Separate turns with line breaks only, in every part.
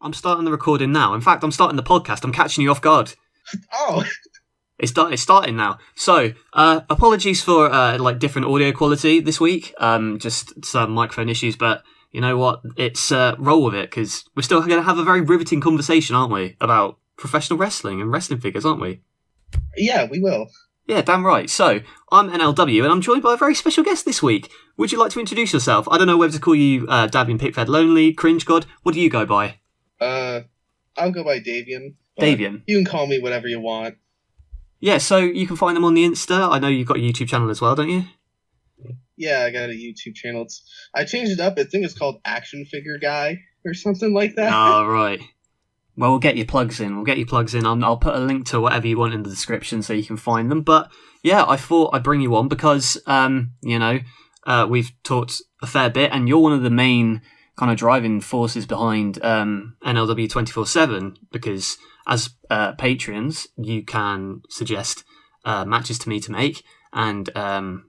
I'm starting the recording now. In fact, I'm starting the podcast. I'm catching you off guard.
Oh.
It's starting now. So, apologies for different audio quality this week. Just some microphone issues, but you know what? It's roll with it because we're still going to have a very riveting conversation, aren't we, about professional wrestling and wrestling figures, aren't we?
Yeah, we will.
Yeah, damn right. So, I'm NLW, and I'm joined by a very special guest this week. Would you like to introduce yourself? I don't know whether to call you Davian Pickfed Lonely, Cringe God. What do you go by?
I'll go by Davian.
Davian.
You can call me whatever you want.
Yeah, so you can find them on the Insta. I know you've got a YouTube channel as well, don't you?
Yeah, I got a YouTube channel. I changed it up. I think it's called Action Figure Guy or something like that.
Oh, right. Well, we'll get your plugs in. I'll put a link to whatever you want in the description so you can find them. But yeah, I thought I'd bring you on because, we've talked a fair bit and you're one of the main kind of driving forces behind NLW 24/7 because as patrons, you can suggest matches to me to make. And,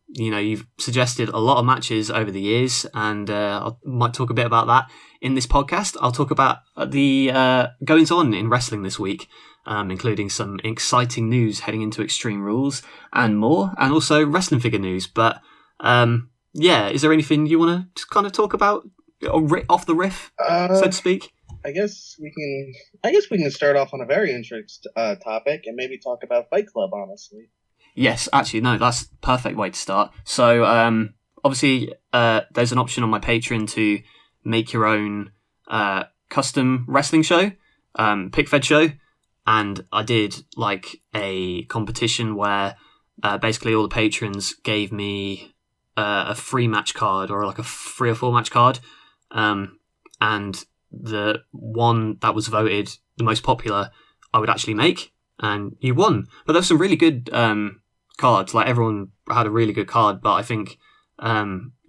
you've suggested a lot of matches over the years, and I might talk a bit about that in this podcast. I'll talk about the goings-on in wrestling this week, including some exciting news heading into Extreme Rules and more, and also wrestling figure news. But, is there anything you want to just kind of talk about off the riff, so to speak?
I guess we can start off on a very interesting topic and maybe talk about Fight Club, honestly.
Yes, actually, no, that's a perfect way to start. So, obviously, there's an option on my Patreon to make your own custom wrestling show, pick-fed show, and I did like a competition where basically all the patrons gave me a free match card or like a 3 or 4 match card, and the one that was voted the most popular I would actually make, and you won. But there were some really good cards. Like everyone had a really good card, but I think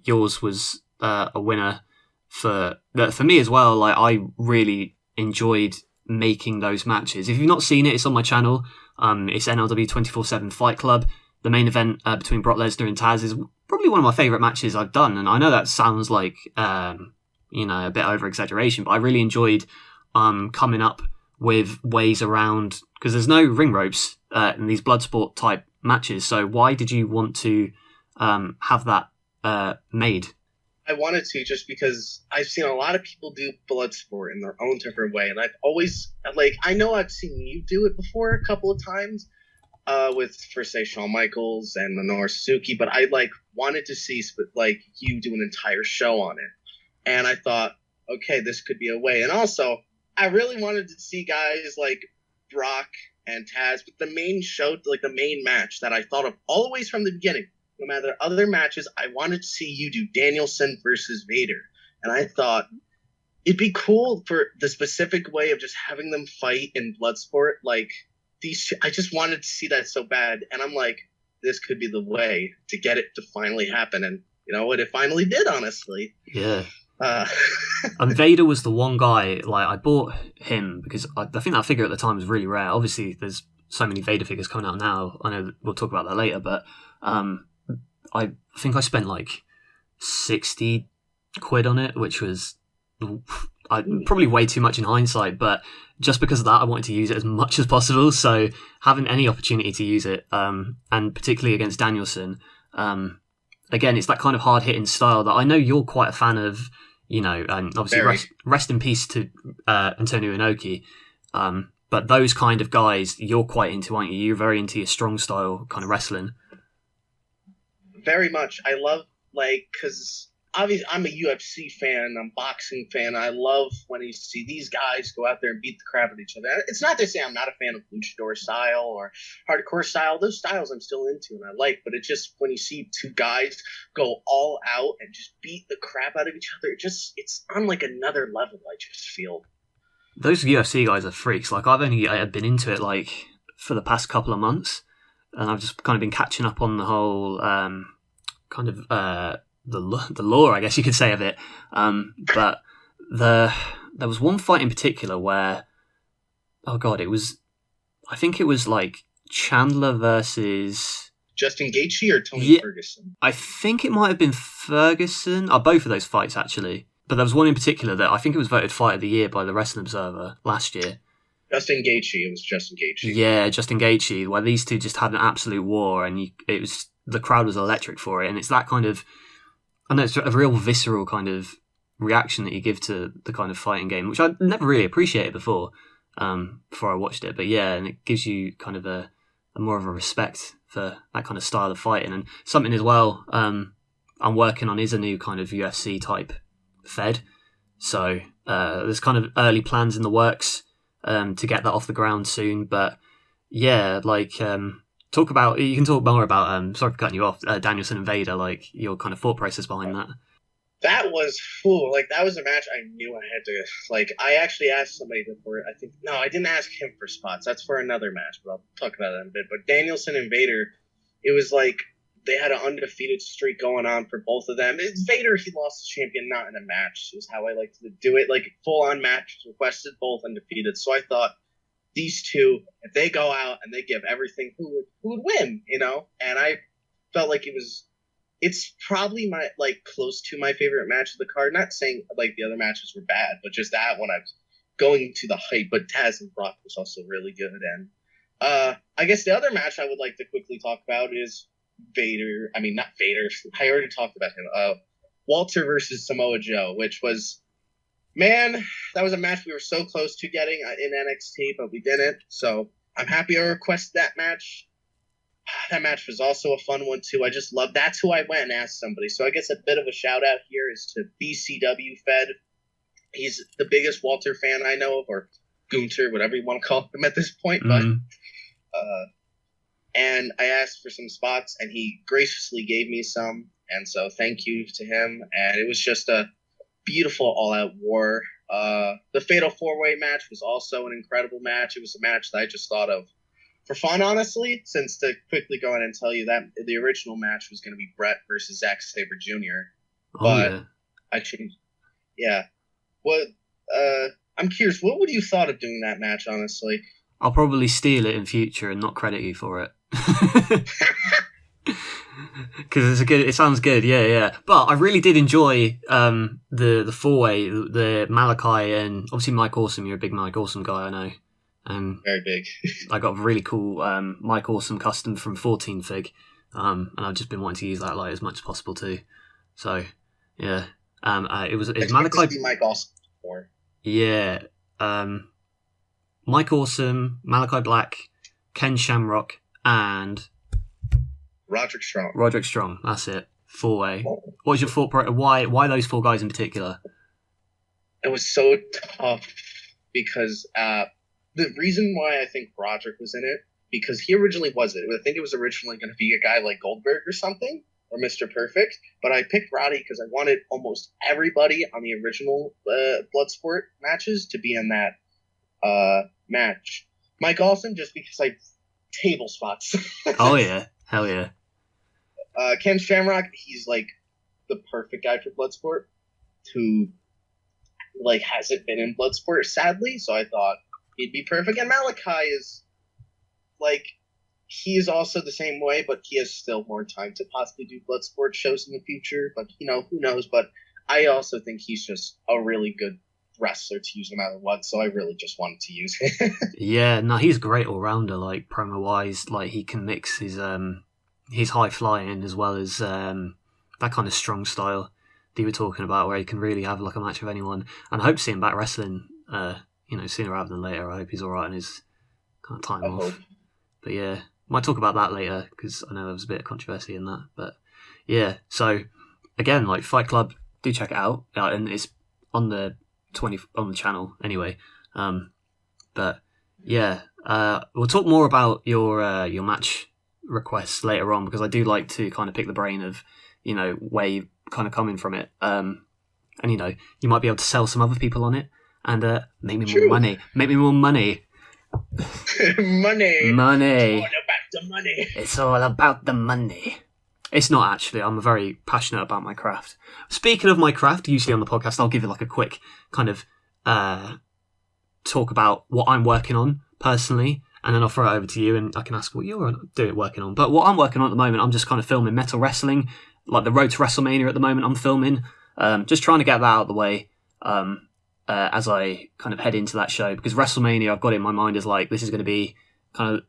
yours was a winner for me as well. Like I really enjoyed making those matches. If you've not seen it, it's on my channel. It's NLW 24/7 Fight Club. The main event between Brock Lesnar and Taz is probably one of my favourite matches I've done, and I know that sounds like a bit over exaggeration, but I really enjoyed coming up with ways around, because there's no ring ropes in these Bloodsport type matches. So why did you want to have that made?
I wanted to just because I've seen a lot of people do Bloodsport in their own different way, and I've always I know I've seen you do it before a couple of times for say Shawn Michaels and Minoru Suzuki, but I wanted to see you do an entire show on it, and I thought, okay, this could be a way. And also, I really wanted to see guys like Brock and Taz, but the main show, the main match that I thought of always from the beginning, no matter other matches, I wanted to see you do Danielson versus Vader. And I thought it'd be cool for the specific way of just having them fight in Bloodsport. I just wanted to see that so bad. And I'm like, this could be the way to get it to finally happen. And you know what? It finally did, honestly.
Yeah. And Vader was the one guy, I bought him because I think that figure at the time was really rare. Obviously, there's so many Vader figures coming out now. I know we'll talk about that later, but I think I spent 60 quid on it, which was probably way too much in hindsight, but just because of that, I wanted to use it as much as possible. So having any opportunity to use it, and particularly against Danielson, again, it's that kind of hard-hitting style that I know you're quite a fan of, and obviously rest in peace to Antonio Inoki. But those kind of guys you're quite into, aren't you? You're very into your strong style kind of wrestling.
Very much. I love, because obviously I'm a UFC fan, I'm a boxing fan. I love when you see these guys go out there and beat the crap out of each other. It's not to say I'm not a fan of luchador style or hardcore style. Those styles I'm still into and I like, but it's just when you see two guys go all out and just beat the crap out of each other, it's on another level, I just feel.
Those UFC guys are freaks. I've only been into it for the past couple of months, and I've just kind of been catching up on the whole the lore, I guess you could say, of it. But there was one fight in particular where, I think it was Chandler versus
Justin Gaethje or Tony Ferguson.
I think it might have been Ferguson. Both of those fights actually. but there was one in particular that I think it was voted Fight of the Year by the Wrestling Observer last year.
Justin Gaethje. It was Justin Gaethje.
Yeah, Justin Gaethje, where these two just had an absolute war, and the crowd was electric for it, and it's that kind of, I know it's a real visceral kind of reaction that you give to the kind of fighting game, which I never really appreciated before I watched it. But yeah, and it gives you kind of a more of a respect for that kind of style of fighting. And something as well I'm working on is a new kind of UFC type fed. So there's kind of early plans in the works to get that off the ground soon. But yeah, like you can talk more about, sorry for cutting you off, Danielson and Vader, like your kind of thought process behind that.
That was that was a match I knew I had to, like, I actually asked somebody before, I didn't ask him for spots, that's for another match, but I'll talk about that in a bit. But Danielson and Vader, it was like they had an undefeated streak going on for both of them. It's Vader, he lost the champion, not in a match, is how I like to do it, like full-on match requested, both undefeated. So I thought, these two, if they go out and they give everything, who would win, you know? And I felt like it's probably my, like, close to my favorite match of the card. Not saying, like, the other matches were bad, but just that one I was going to the hype. But Taz and Brock was also really good. And I guess the other match I would like to quickly talk about is Vader. I mean, not Vader. I already talked about him. Walter versus Samoa Joe, which was, man, that was a match we were so close to getting in NXT, but we didn't. So I'm happy I requested that match. That match was also a fun one, too. I just love, that's who I went and asked somebody. So I guess a bit of a shout out here is to BCW Fed. He's the biggest Walter fan I know of, or Gunter, whatever you want to call him at this point.
Mm-hmm.
But and I asked for some spots, and he graciously gave me some. And so thank you to him. And it was just a beautiful all-out war. The Fatal 4-Way match was also an incredible match. It was a match that I just thought of for fun, honestly, since, to quickly go in and tell you that the original match was going to be Brett versus Zack Sabre Jr. But I changed. Yeah. I'm curious, what would you thought of doing that match, honestly?
I'll probably steal it in future and not credit you for it. Because it sounds good, yeah. But I really did enjoy the 4-way, the Malachi and obviously Mike Awesome. You're a big Mike Awesome guy, I know.
Very big.
I got a really cool Mike Awesome custom from 14 Fig, and I've just been wanting to use that, like, as much as possible too. So yeah, it was Malachi.
Mike Awesome more.
Yeah, Mike Awesome, Malachi Black, Ken Shamrock, and
Roderick Strong.
Roderick Strong. That's it. 4-way. What was your thought? Why those 4 guys in particular?
It was so tough because the reason why I think Roderick was in it, because he originally wasn't. I think it was originally going to be a guy like Goldberg or something, or Mr. Perfect. But I picked Roddy because I wanted almost everybody on the original Bloodsport matches to be in that match. Mike Awesome, just because I table spots.
Oh yeah, hell yeah.
Ken Shamrock, he's like the perfect guy for Bloodsport, who like hasn't been in Bloodsport, sadly. So I thought he'd be perfect. And Malachi is like, he is also the same way, but he has still more time to possibly do Bloodsport shows in the future. But you know, who knows? But I also think he's just a really good wrestler to use no matter what, so I really just wanted to use him.
Yeah, no, he's a great all-rounder, like, promo-wise. Like, he can mix his high flying as well as that kind of strong style that you were talking about, where he can really have like a match with anyone. And I hope to see him back wrestling sooner rather than later. I hope he's alright on his kind of time off.
Hope.
But yeah, might talk about that later, because I know there was a bit of controversy in that. But yeah, so again, like, Fight Club, do check it out, and it's on the channel anyway. But yeah, we'll talk more about your match requests later on, because I do like to kind of pick the brain of, you know, where you kind of coming from it, and you know, you might be able to sell some other people on it and make me more money.
money.
It's all about the money. It's not actually. I'm very passionate about my craft. Speaking of my craft, usually on the podcast, I'll give you like a quick kind of talk about what I'm working on personally, and then I'll throw it over to you, and I can ask what you're working on. But what I'm working on at the moment, I'm just kind of filming Metal Wrestling, like the Road to WrestleMania at the moment. I'm filming. just trying to get that out of the way as I kind of head into that show, because WrestleMania, I've got it in my mind as like, this is going to be kind of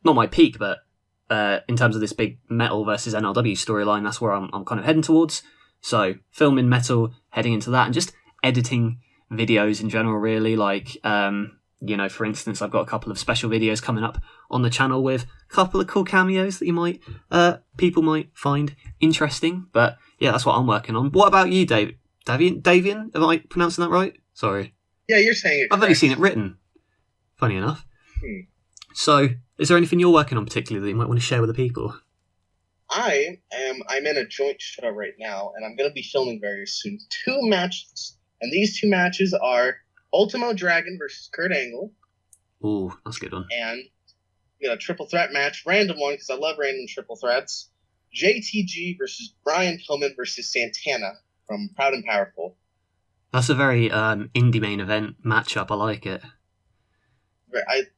not my peak, but in terms of this big Metal versus NLW storyline, that's where I'm kind of heading towards. So filming Metal, heading into that, and just editing videos in general, really. Like, for instance, I've got a couple of special videos coming up on the channel with a couple of cool cameos that people might find interesting. But yeah, that's what I'm working on. What about you, Davian? Am I pronouncing that right? Sorry.
Yeah, you're saying it
I've only seen it written. Funny enough. So, is there anything you're working on particularly that you might want to share with the people?
I'm in a joint show right now, and I'm going to be filming very soon 2 matches. And these 2 matches are Ultimo Dragon versus Kurt Angle.
Ooh, that's a good one.
And we got a triple threat match, random one, because I love random triple threats. JTG versus Brian Pillman versus Santana from Proud and Powerful.
That's a very indie main event matchup. I like it.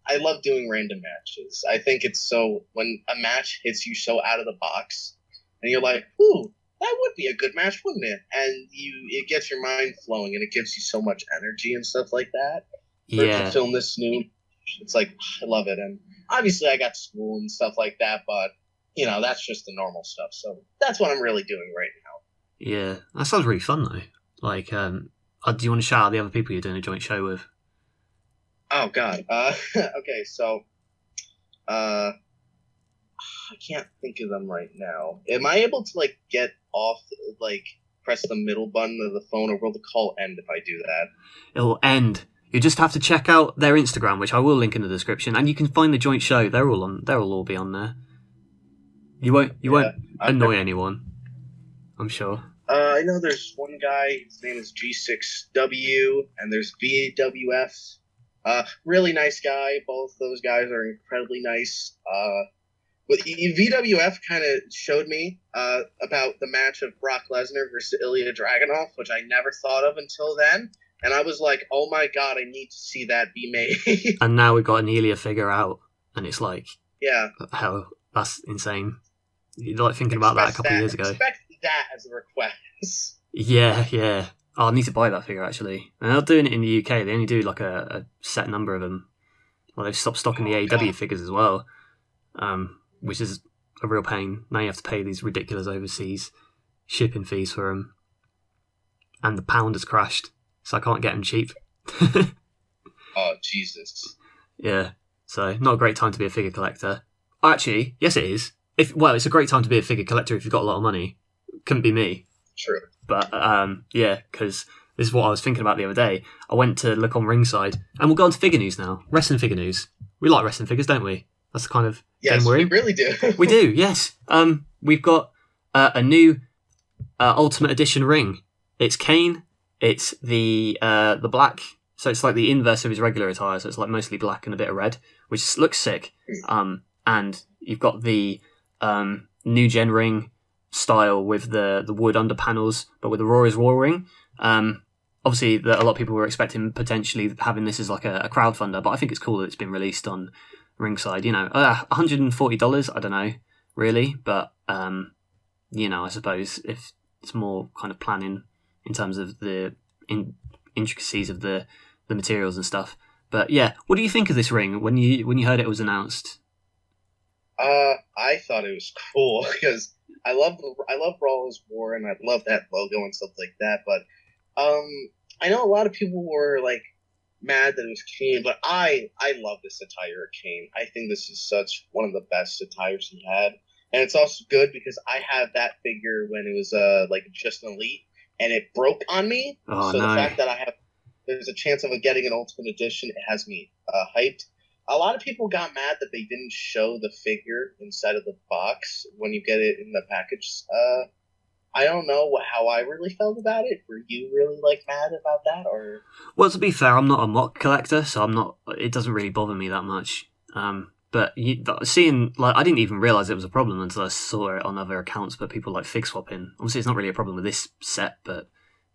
I love doing random matches. I think it's so, when a match hits you so out of the box, and you're like, ooh, that would be a good match, wouldn't it? And it gets your mind flowing, and it gives you so much energy and stuff like that. To film this new, it's like, I love it. And obviously I got school and stuff like that, but, that's just the normal stuff. So that's what I'm really doing right now.
Yeah, that sounds really fun, though. Like, do you want to shout out the other people you're doing a joint show with?
Oh, God. Okay, so I can't think of them right now. Am I able to, get off, press the middle button of the phone, or will the call end if I do that?
It'll end. You just have to check out their Instagram, which I will link in the description, and you can find the joint show. They'll all be on there. You won't annoy anyone, I'm sure.
I know there's one guy, his name is G6W, and there's VWF. Really nice guy. Both those guys are incredibly nice. But VWF kind of showed me about the match of Brock Lesnar versus Ilya Dragunov, which I never thought of until then. And I was like, oh my God, I need to see that be made.
And now we've got an Ilya figure out, and it's like,
yeah,
hell, that's insane. You're like thinking about that a couple of years ago.
Expect that as a request.
Yeah. Oh, I need to buy that figure, actually. And they're not doing it in the UK. They only do like a set number of them. Well, they've stopped stocking the AEW figures as well, which is a real pain. Now you have to pay these ridiculous overseas shipping fees for them. And the pound has crashed, so I can't get them cheap.
Oh, Jesus.
Yeah, so not a great time to be a figure collector. Actually, yes it is. It's a great time to be a figure collector if you've got a lot of money. Couldn't be me.
True.
But, because this is what I was thinking about the other day. I went to look on Ringside, and we'll go on to figure news now. Wrestling figure news. We like wrestling figures, don't we? That's the kind of game we're in.
Yes, we really do.
We do, yes. We've got a new Ultimate Edition ring. It's Kane. It's the black, so it's like the inverse of his regular attire, so it's like mostly black and a bit of red, which looks sick. And you've got the new gen ring style with the wood under panels, but with the Raw is Raw ring. Obviously, a lot of people were expecting potentially having this as like a crowdfunder, but I think it's cool that it's been released on Ringside. $140, I don't know, really, but I suppose if it's more kind of planning in terms of the intricacies of the materials and stuff. But yeah, what do you think of this ring when you heard it was announced?
I thought it was cool because I love Raw is War, and I love that logo and stuff like that. But I know a lot of people were like mad that it was Kane, but I love this attire of Kane. I think this is such one of the best attires he had, and it's also good because I had that figure when it was just an Elite, and it broke on me.
Oh,
so
no.
The fact that there's a chance of it getting an Ultimate Edition, it has me hyped. A lot of people got mad that they didn't show the figure inside of the box when you get it in the package. I don't know how I really felt about it. Were you really mad about that, or? Well,
to be fair, I'm not a mock collector, so I'm not. It doesn't really bother me that much. But seeing I didn't even realize it was a problem until I saw it on other accounts. But people fig swapping. Obviously, it's not really a problem with this set, but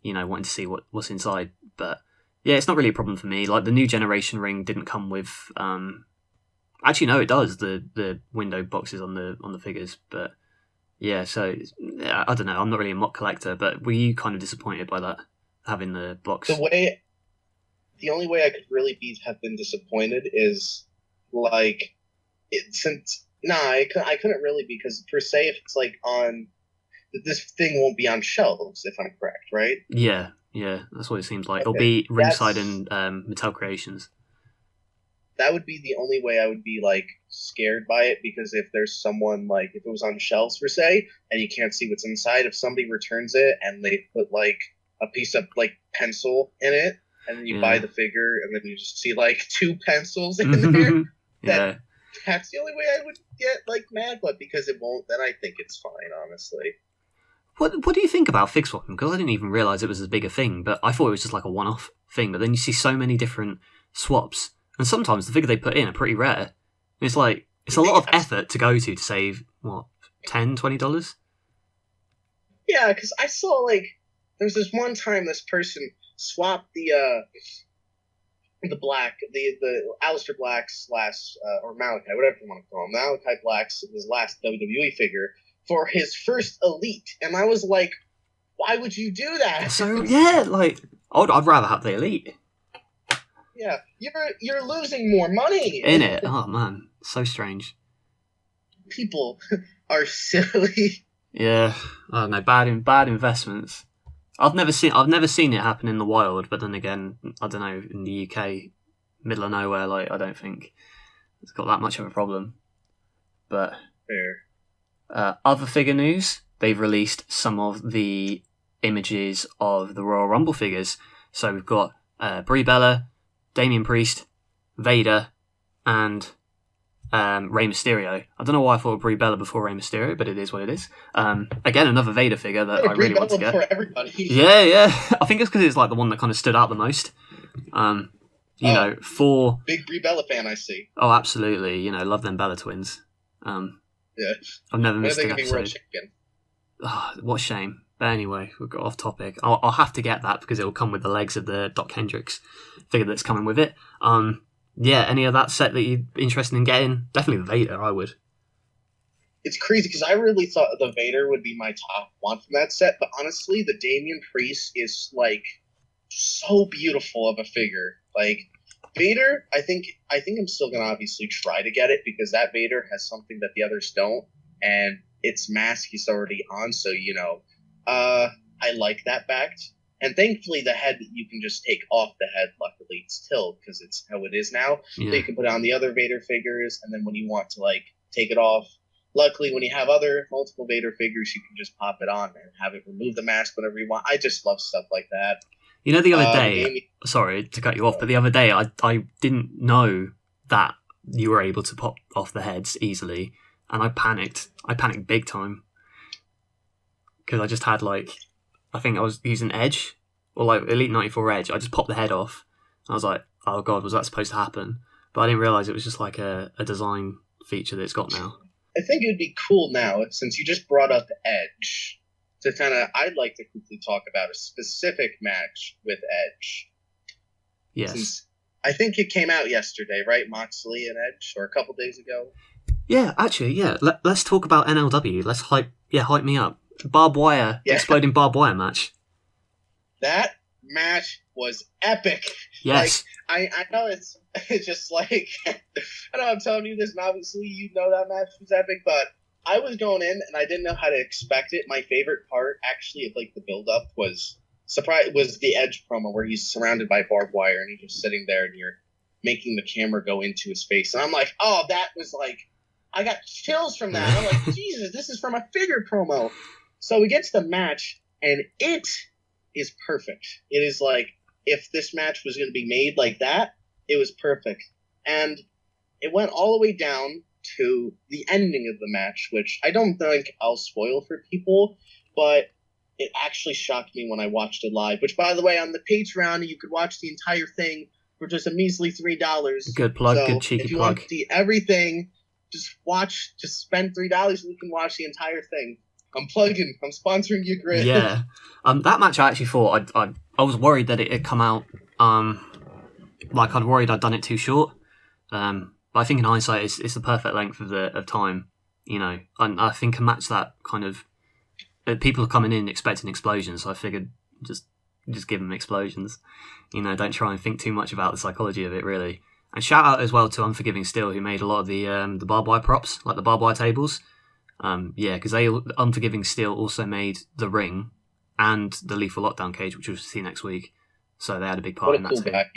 wanting to see what's inside. But yeah, it's not really a problem for me. The new generation ring didn't come with. Actually, no, it does. The window boxes on the figures, but Yeah, so yeah, I don't know. I'm not really a mock collector, but were you kind of disappointed by that, having the box?
The only way I could really have been disappointed is like I couldn't really, because per se if it's like on this thing won't be on shelves if I'm correct, right?
Yeah, that's what it seems like. It'll
Okay,
be ringside and Mattel Creations.
that would be the only way I would be like scared by it, because if there's someone like if it was on shelves per se and you can't see what's inside, if somebody returns it and they put like a piece of like pencil in it and then you buy the figure and then you just see like 2 pencils in there,
Yeah.
that's the only way I would get like mad, but because it won't, then I think it's fine, honestly.
What do you think about fig swapping? Because I didn't even realise it was as big a thing, but I thought it was just like a one-off thing. But then you see so many different swaps, and sometimes the figure they put in are pretty rare. It's like it's a lot of effort to go to save what $10, $20.
Yeah, because I saw like there's this one time this person swapped the Aleister Black's last or Malachi, whatever you want to call him, Malachi Black's his last WWE figure for his first Elite, and I was like, why would you do that?
So yeah, like I'd rather have the Elite.
Yeah, you're losing more money
in it. Oh man, so strange.
People are silly.
Yeah, I don't know, bad investments. I've never seen it happen in the wild, but then again, I don't know, in the UK, middle of nowhere, like I don't think it's got that much of a problem. But
fair.
Other figure news, they've released some of the images of the Royal Rumble figures. So we've got Brie Bella, Damian Priest, Vader, and Rey Mysterio. I don't know why I thought of Brie Bella before Rey Mysterio, but it is what it is. Again, another Vader figure that I really want to get.
For everybody.
Yeah. I think it's because it's like the one that kind of stood out the most. You know, for
big Brie Bella fan, I see.
Oh, absolutely. You know, love them Bella twins.
Yeah,
I've never missed an episode. Oh, what a shame. But anyway, we've got off topic. I'll have to get that because it will come with the legs of the Doc Hendricks figure that's coming with it. Yeah, any of that set that you're interested in getting? Definitely the Vader, I would.
It's crazy because I really thought the Vader would be my top one from that set, but honestly, the Damian Priest is like so beautiful of a figure. Like Vader, I think I'm still gonna obviously try to get it because that Vader has something that the others don't, and its mask is already on, so you know, I like that fact. And thankfully, the head you can just take off the head. Luckily, still because it's how it is now. Yeah. So you can put on the other Vader figures, and then when you want to like take it off, luckily when you have multiple Vader figures, you can just pop it on and have it remove the mask whenever you want. I just love stuff like that.
You know, the other day, sorry to cut you off, but the other day I didn't know that you were able to pop off the heads easily, and I panicked. I panicked big time because I just had like. I think I was using Edge, or like Elite 94 Edge. I just popped the head off. I was like, oh god, was that supposed to happen? But I didn't realise it was just like a design feature that it's got now.
I think it would be cool now, since you just brought up Edge, to kind of, I'd like to quickly talk about a specific match with Edge.
Yes.
Since I think it came out yesterday, right? Moxley and Edge, or a couple days ago?
Yeah, actually, yeah. Let's talk about NLW. Let's hype me up. Barbed wire, exploding barbed wire match.
That match was epic.
Yes.
Like, I know it's just like, I know I'm telling you this, and obviously you know that match was epic, but I was going in and I didn't know how to expect it. My favorite part, actually, of like the build-up was the Edge promo where he's surrounded by barbed wire and he's just sitting there and you're making the camera go into his face. And I'm like, oh, that was like, I got chills from that. I'm like, Jesus, this is from a figure promo. So we get to the match, and it is perfect. It is like, if this match was going to be made like that, it was perfect. And it went all the way down to the ending of the match, which I don't think I'll spoil for people, but it actually shocked me when I watched it live, which, by the way, on the Patreon, you could watch the entire thing for just a measly $3.
Good plug,
so
good cheeky
if you
plug.
want to see everything, just spend $3 and you can watch the entire thing. I'm plugging. I'm sponsoring you, Grit.
Yeah. That match I actually thought I was worried that it had come out like I'd worried I'd done it too short. But I think in hindsight it's the perfect length of time. I think a match that kind of people are coming in expecting explosions, so I figured just give them explosions. Don't try and think too much about the psychology of it, really. And shout out as well to Unforgiving Steel, who made a lot of the barbed wire props, like the barbed wire tables. Because Unforgiving Steel also made the ring and the Lethal Lockdown cage, which we'll see next week. So they had a big part in that too. Back,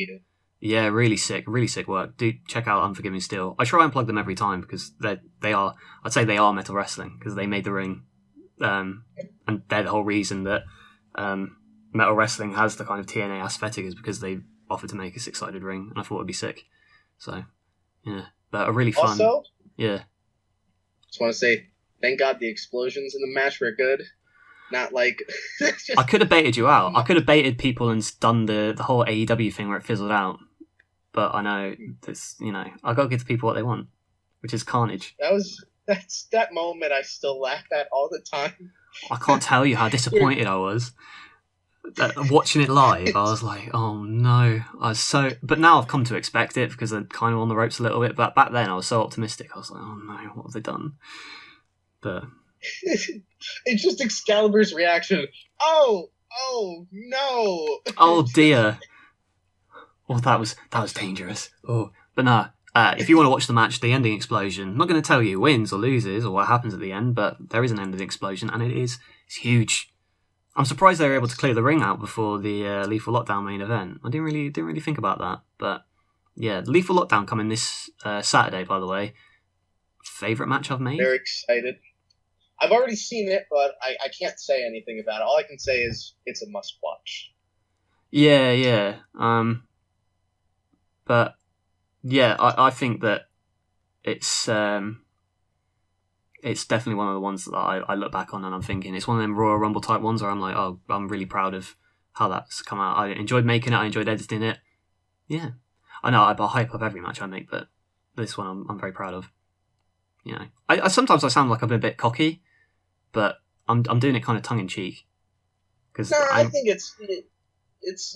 yeah, really sick work. Do check out Unforgiving Steel. I try and plug them every time because they are. I'd say they are Metal Wrestling because they made the ring, and they're the whole reason that Metal Wrestling has the kind of TNA aesthetic is because they offered to make a 6-sided ring, and I thought it'd be sick. So, yeah, but a really fun.
Also,
yeah.
Just want to say, thank God the explosions in the match were good. Not like
I could have baited you out. I could have baited people and done the whole AEW thing where it fizzled out. But I know this. I got to give the people what they want, which is carnage.
That's that moment I still laugh at all the time.
I can't tell you how disappointed I was. Watching it live, I was like, "Oh no!" But now I've come to expect it because they're kind of on the ropes a little bit. But back then, I was so optimistic. I was like, "Oh no, what have they done?" But
it's just Excalibur's reaction. Oh no!
Oh dear! Oh, that was dangerous. Oh, but nah. If you want to watch the match, the ending explosion. I'm not going to tell you who wins or loses or what happens at the end, but there is an ending explosion, and it's huge. I'm surprised they were able to clear the ring out before the Lethal Lockdown main event. I didn't really think about that, but yeah, Lethal Lockdown coming this Saturday. By the way, favorite match I've made.
Very excited. I've already seen it, but I can't say anything about it. All I can say is it's a must watch.
Yeah. But yeah, I think that it's definitely one of the ones that I look back on and I'm thinking it's one of them Royal Rumble type ones where I'm like, oh, I'm really proud of how that's come out. I enjoyed making it. I enjoyed editing it. Yeah, I know I hype up every match I make, but this one I'm very proud of. I sometimes I sound like I'm a bit cocky, but I'm doing it kind of tongue in cheek.
I think it's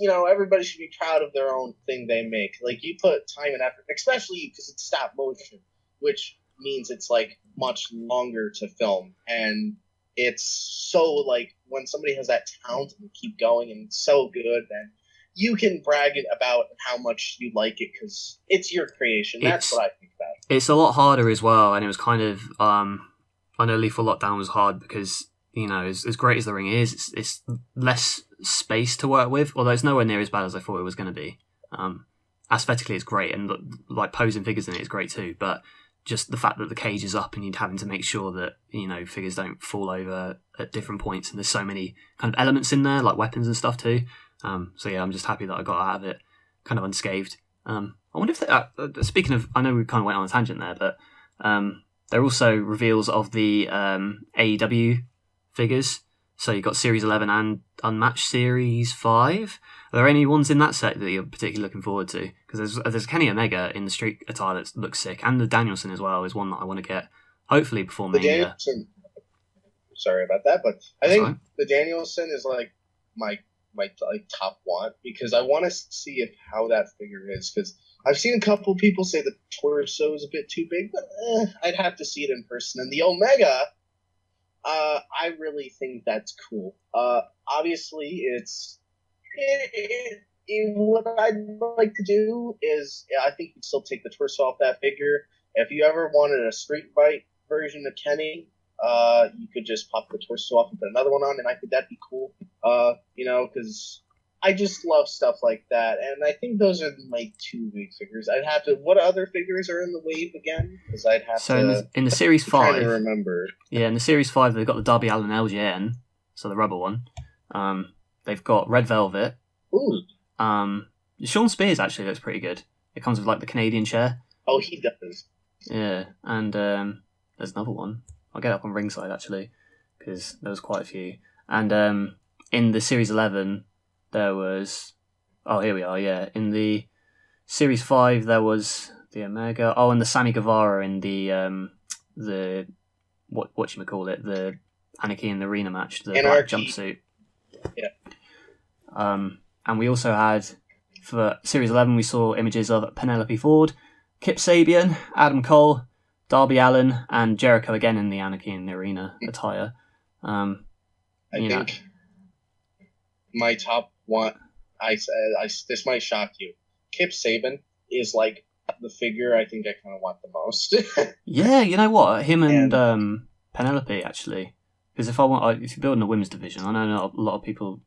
everybody should be proud of their own thing they make. Like you put time and effort, especially because it's stop motion, which means it's like much longer to film, and it's so like when somebody has that talent and keep going and it's so good, then you can brag about how much you like it because it's your creation. That's what I think about it.
It's a lot harder as well, and it was kind of I know Lethal Lockdown was hard because as great as the ring is, it's less space to work with, although it's nowhere near as bad as I thought it was going to be. Aesthetically it's great, and like posing figures in it is great too, but just the fact that the cage is up and you're having to make sure that figures don't fall over at different points, and there's so many kind of elements in there like weapons and stuff too. So yeah, I'm just happy that I got out of it kind of unscathed. I wonder if speaking of, I know we kind of went on a tangent there, but there are also reveals of the AEW figures. So you've got Series 11 and Unmatched Series 5. Are there any ones in that set that you're particularly looking forward to? Because there's Kenny Omega in the street attire that looks sick, and the Danielson as well is one that I want to get, hopefully before Mania.
Sorry about that, but I think the Danielson is like my top one because I want to see how that figure is, because I've seen a couple people say the torso is a bit too big, but I'd have to see it in person. And the Omega, I really think that's cool. Obviously, what I'd like to do is, I think you'd still take the torso off that figure. If you ever wanted a street fight version of Kenny, you could just pop the torso off and put another one on, and I think that'd be cool. Because I just love stuff like that, and I think those are my two big figures. I'd have to. What other figures are in the wave again? Because I'd have to.
So in the Series 5,
to remember.
Yeah, in the Series 5, they've got the Darby Allin LJN, so the rubber one. They've got Red Velvet.
Ooh.
Sean Spears actually looks pretty good. It comes with like the Canadian chair.
Oh, he does.
Yeah, and there's another one. I'll get up on ringside actually, because there was quite a few. And in the Series 11, there was. Oh, here we are. Yeah, in the Series 5, there was the Omega. Oh, and the Sammy Guevara in the whatchamacallit, the Anarchy in the Arena match, the black jumpsuit.
Yeah.
And we also had, for Series 11, we saw images of Penelope Ford, Kip Sabian, Adam Cole, Darby Allin and Jericho again in the Anarchy in the Arena attire.
I think my top one. This might shock you. Kip Saban is like the figure I think I kind of want the most.
Yeah, you know what? Him and Penelope actually, because if you're building a women's division, I know not a lot of people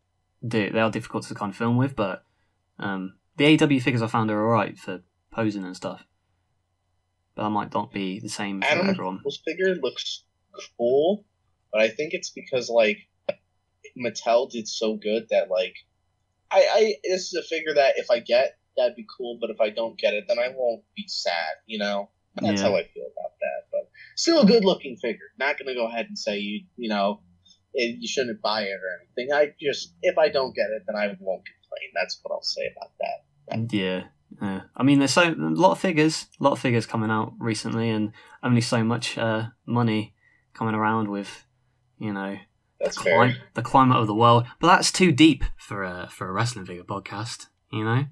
do. They are difficult to kind of film with, but the AEW figures I found are alright for posing and stuff. But that might not be the same for everyone.
This figure looks cool, but I think it's because like Mattel did so good that like this is a figure that if I get, that'd be cool, but if I don't get it, then I won't be sad, you know? That's how I feel about that. But still a good-looking figure. Not going to go ahead and say, you shouldn't buy it or anything. If I don't get it, then I won't complain. That's what I'll say about that.
Yeah. I mean, there's a lot of figures coming out recently, and only so much money coming around with, the climate of the world. But that's too deep for a wrestling figure podcast, you know.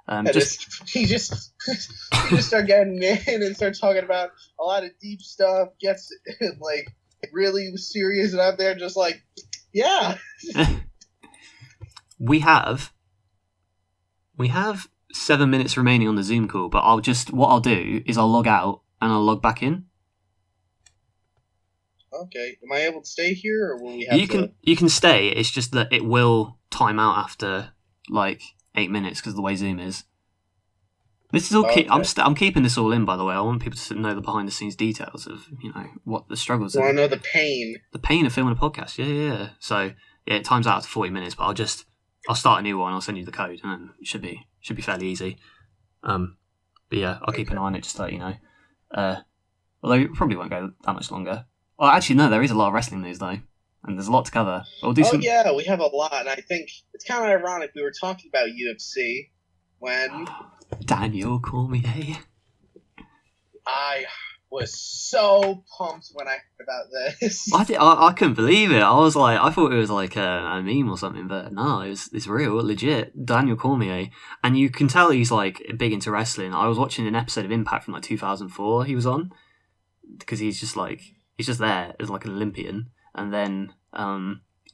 You just start getting in and start talking about a lot of deep stuff. Gets like really serious and out there, just like, yeah.
We have 7 minutes remaining on the Zoom call, but what I'll do is I'll log out and I'll log back in.
Okay. Am I able to stay here, or will we have
You can stay. It's just that it will time out after like 8 minutes because of the way Zoom is. This is all. Okay. I'm keeping this all in, by the way. I want people to know the behind the scenes details of what the struggles are.
I know the pain.
The pain of filming a podcast. Yeah. So it times out after 40 minutes, but I'll start a new one. I'll send you the code, and then it should be fairly easy. But yeah, I'll keep an eye on it just to let you know. Although it probably won't go that much longer. Well, actually, no, there is a lot of wrestling news though, and there's a lot to cover.
Yeah, we have a lot, and I think it's kind of ironic. We were talking about UFC when
Daniel Cormier.
I was so pumped when I heard about this.
I couldn't believe it. I thought it was like a meme or something, but no, it's real, legit. Daniel Cormier, and you can tell he's like big into wrestling. I was watching an episode of Impact from like 2004. He was on because he's just there as like an Olympian, and then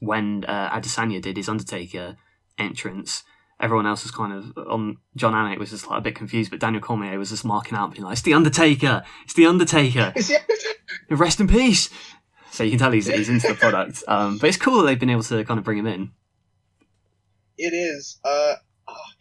when Adesanya did his Undertaker entrance, everyone else was kind of on. John Anik was just like a bit confused, but Daniel Cormier was just marking out, being like, "It's the Undertaker! It's the Undertaker! Rest in peace!" So you can tell he's into the product. But it's cool that they've been able to kind of bring him in.
It is. Oh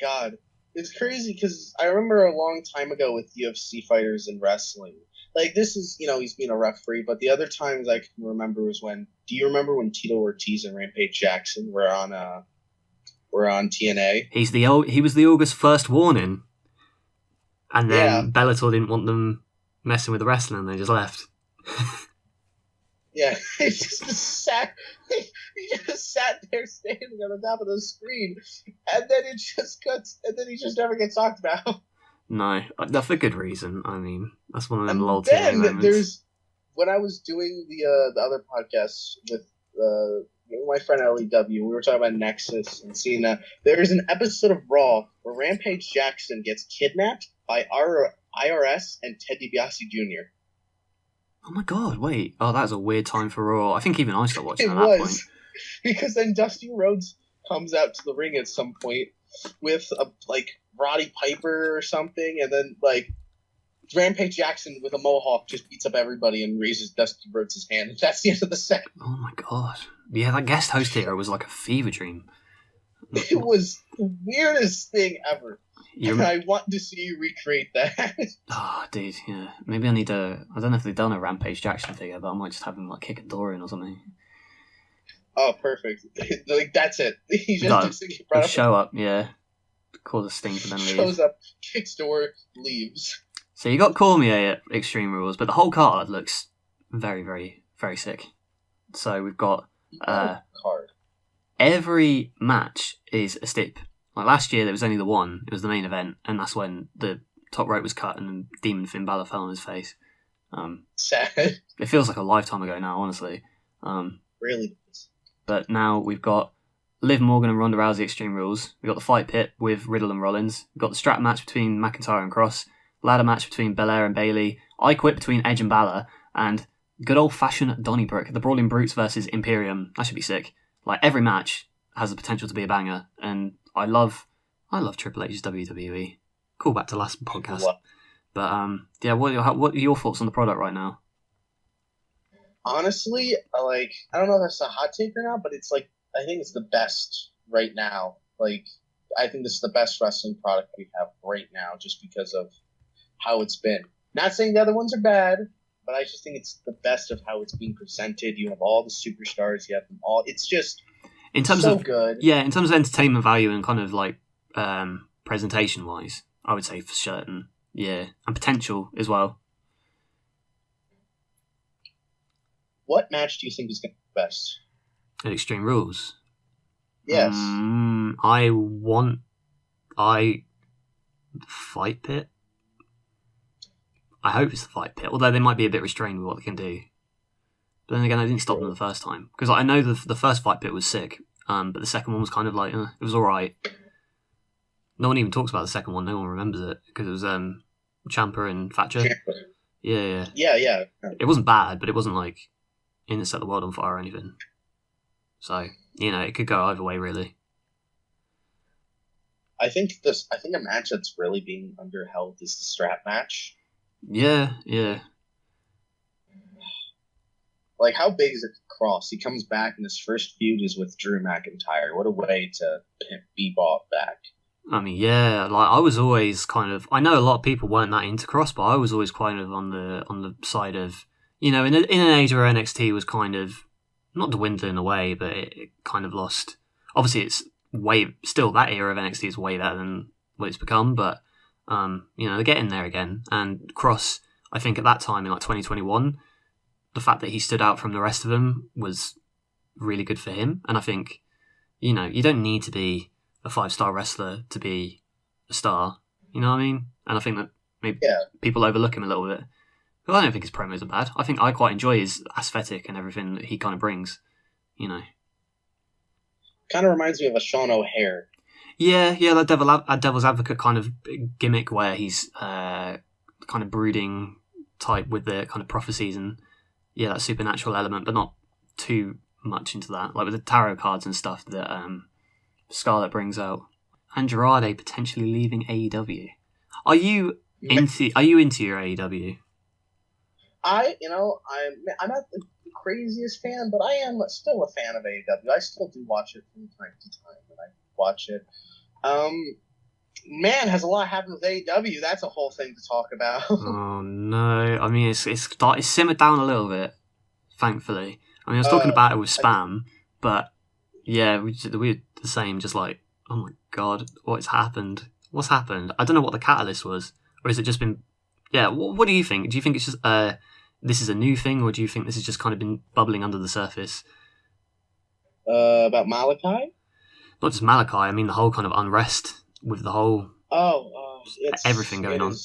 God, it's crazy because I remember a long time ago with UFC fighters and wrestling. Like this is, he's being a referee, but the other times I can remember was when. Do you remember when Tito Ortiz and Rampage Jackson were on TNA?
He was the August 1st warning, and then Bellator didn't want them messing with the wrestling, and they just left.
Yeah, he just sat there standing on the top of the screen, and then it just cuts, and then he just never gets talked about.
No, that's for good reason. I mean, that's one of them lol
TNA
moments.
There's when I was doing the other podcasts with my friend NLW, we were talking about Nexus and Cena. There's an episode of Raw where Rampage Jackson gets kidnapped by IRS and Ted DiBiase Jr.
Oh my god, wait. Oh, that was a weird time for Raw. I think even I stopped watching at that point.
Because then Dusty Rhodes comes out to the ring at some point with Roddy Piper or something, and then Rampage Jackson with a mohawk just beats up everybody and raises Dusty Rhodes' hand. That's the end of the segment.
Oh my god. Yeah, that guest host here was like a fever dream.
It was the weirdest thing ever. And I want to see you recreate that.
Oh, dude, yeah. Maybe I need I don't know if they've done a Rampage Jackson figure, but I might just have him kick a door in or something.
Oh, perfect. That's it. He just
show up, yeah. Cause a stink and then leave.
Shows up, kicks door, leaves.
So you got Cormier at Extreme Rules, but the whole card looks very, very, very sick. So we've got
card.
Every match is a stip. Like last year, there was only the one. It was the main event, and that's when the top rope was cut and Demon Finn Balor fell on his face.
Sad.
It feels like a lifetime ago now, honestly.
Really.
But now we've got Liv Morgan and Ronda Rousey Extreme Rules. We've got the fight pit with Riddle and Rollins. We've got the strap match between McIntyre and Cross. Ladder match between Belair and Bayley. I quit between Edge and Balor, and good old-fashioned Donnybrook, the Brawling Brutes versus Imperium. That should be sick. Like, every match has the potential to be a banger, and I love Triple H's WWE. Call back to last podcast. But, yeah, what are your thoughts on the product right now?
Honestly, like, I don't know if that's a hot take or not, but it's like, I think it's the best right now. Like, I think this is the best wrestling product we have right now just because of how it's been. Not saying the other ones are bad, but I just think it's the best of how it's being presented. You have all the superstars, you have them all. It's just
in terms
so
of
good.
Yeah, in terms of entertainment value and kind of like presentation wise, I would say for certain. Yeah, and potential as well.
What match do you think is going to be best?
At Extreme Rules?
Yes.
Fight Pit? I hope it's the Fight Pit, although they might be a bit restrained with what they can do. But then again, I didn't stop them the first time. Because I know the first Fight Pit was sick, but the second one was kind of like, it was alright. No one even talks about the second one, no one remembers it, because it was Ciampa and Thatcher. Yeah. It wasn't bad, but it wasn't like in it set the world on fire or anything. So, it could go either way, really.
I think a match that's really being underheld is the strap match.
Yeah.
Like, how big is it to Cross? He comes back and his first feud is with Drew McIntyre. What a way to be brought back.
I mean, yeah, like I was always kind of. I know a lot of people weren't that into Cross, but I was always kind of on the side of, in an age where NXT was kind of not dwindling away, but it kind of lost. Obviously, it's still that era of NXT is way better than what it's become, but they're getting there again. And Cross, I think at that time in like 2021, the fact that he stood out from the rest of them was really good for him. And I think, you don't need to be a 5-star wrestler to be a star. You know what I mean? And I think that maybe people overlook him a little bit. But I don't think his promos are bad. I think I quite enjoy his aesthetic and everything that he kind of brings.
Kind of reminds me of a Sean O'Hare.
Yeah, that devil's advocate kind of gimmick where he's kind of brooding type with the kind of prophecies and that supernatural element, but not too much into that. Like with the tarot cards and stuff that Scarlett brings out. Andrade potentially leaving AEW. Are you into your AEW?
I'm not the craziest fan, but I am still a fan of AEW. I still do watch it from time to time when I watch it. Man, has a lot happened with AEW. That's a whole thing to talk about.
Oh no! I mean, it's simmered down a little bit, thankfully. I mean, I was talking about it with Spam, but yeah, we were the same. Just like, oh my god, what's happened? What's happened? I don't know what the catalyst was, or has it just been? Yeah, what do you think? Do you think it's just this is a new thing, or do you think this has just kind of been bubbling under the surface?
About Malachi?
Not just Malachi. I mean, the whole kind of unrest with the whole everything going on.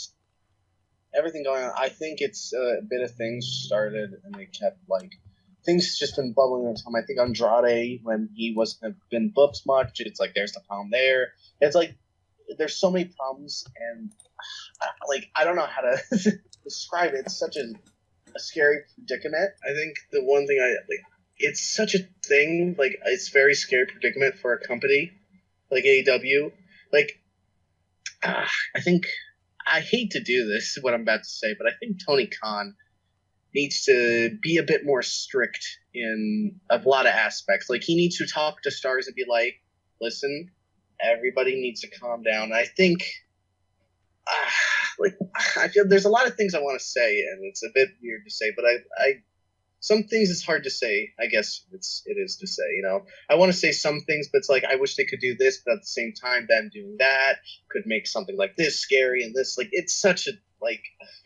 Everything going on. I think it's a bit of things started, and they kept things just been bubbling over time. I think Andrade, when he wasn't been booked much, it's like there's the problem there. It's like there's so many problems, and I don't know how to describe it. It's such a scary predicament. I think the one thing it's such a thing. It's a very scary predicament for a company like AEW. I think I hate to do this, what I'm about to say, but I think Tony Khan needs to be a bit more strict in a lot of aspects. He needs to talk to stars and be like, listen, everybody needs to calm down. And I think, I feel there's a lot of things I want to say, and it's a bit weird to say, but I some things it's hard to say. I guess it is to say, I want to say some things, but it's I wish they could do this, but at the same time, them doing that could make something like this scary, and this, it's such a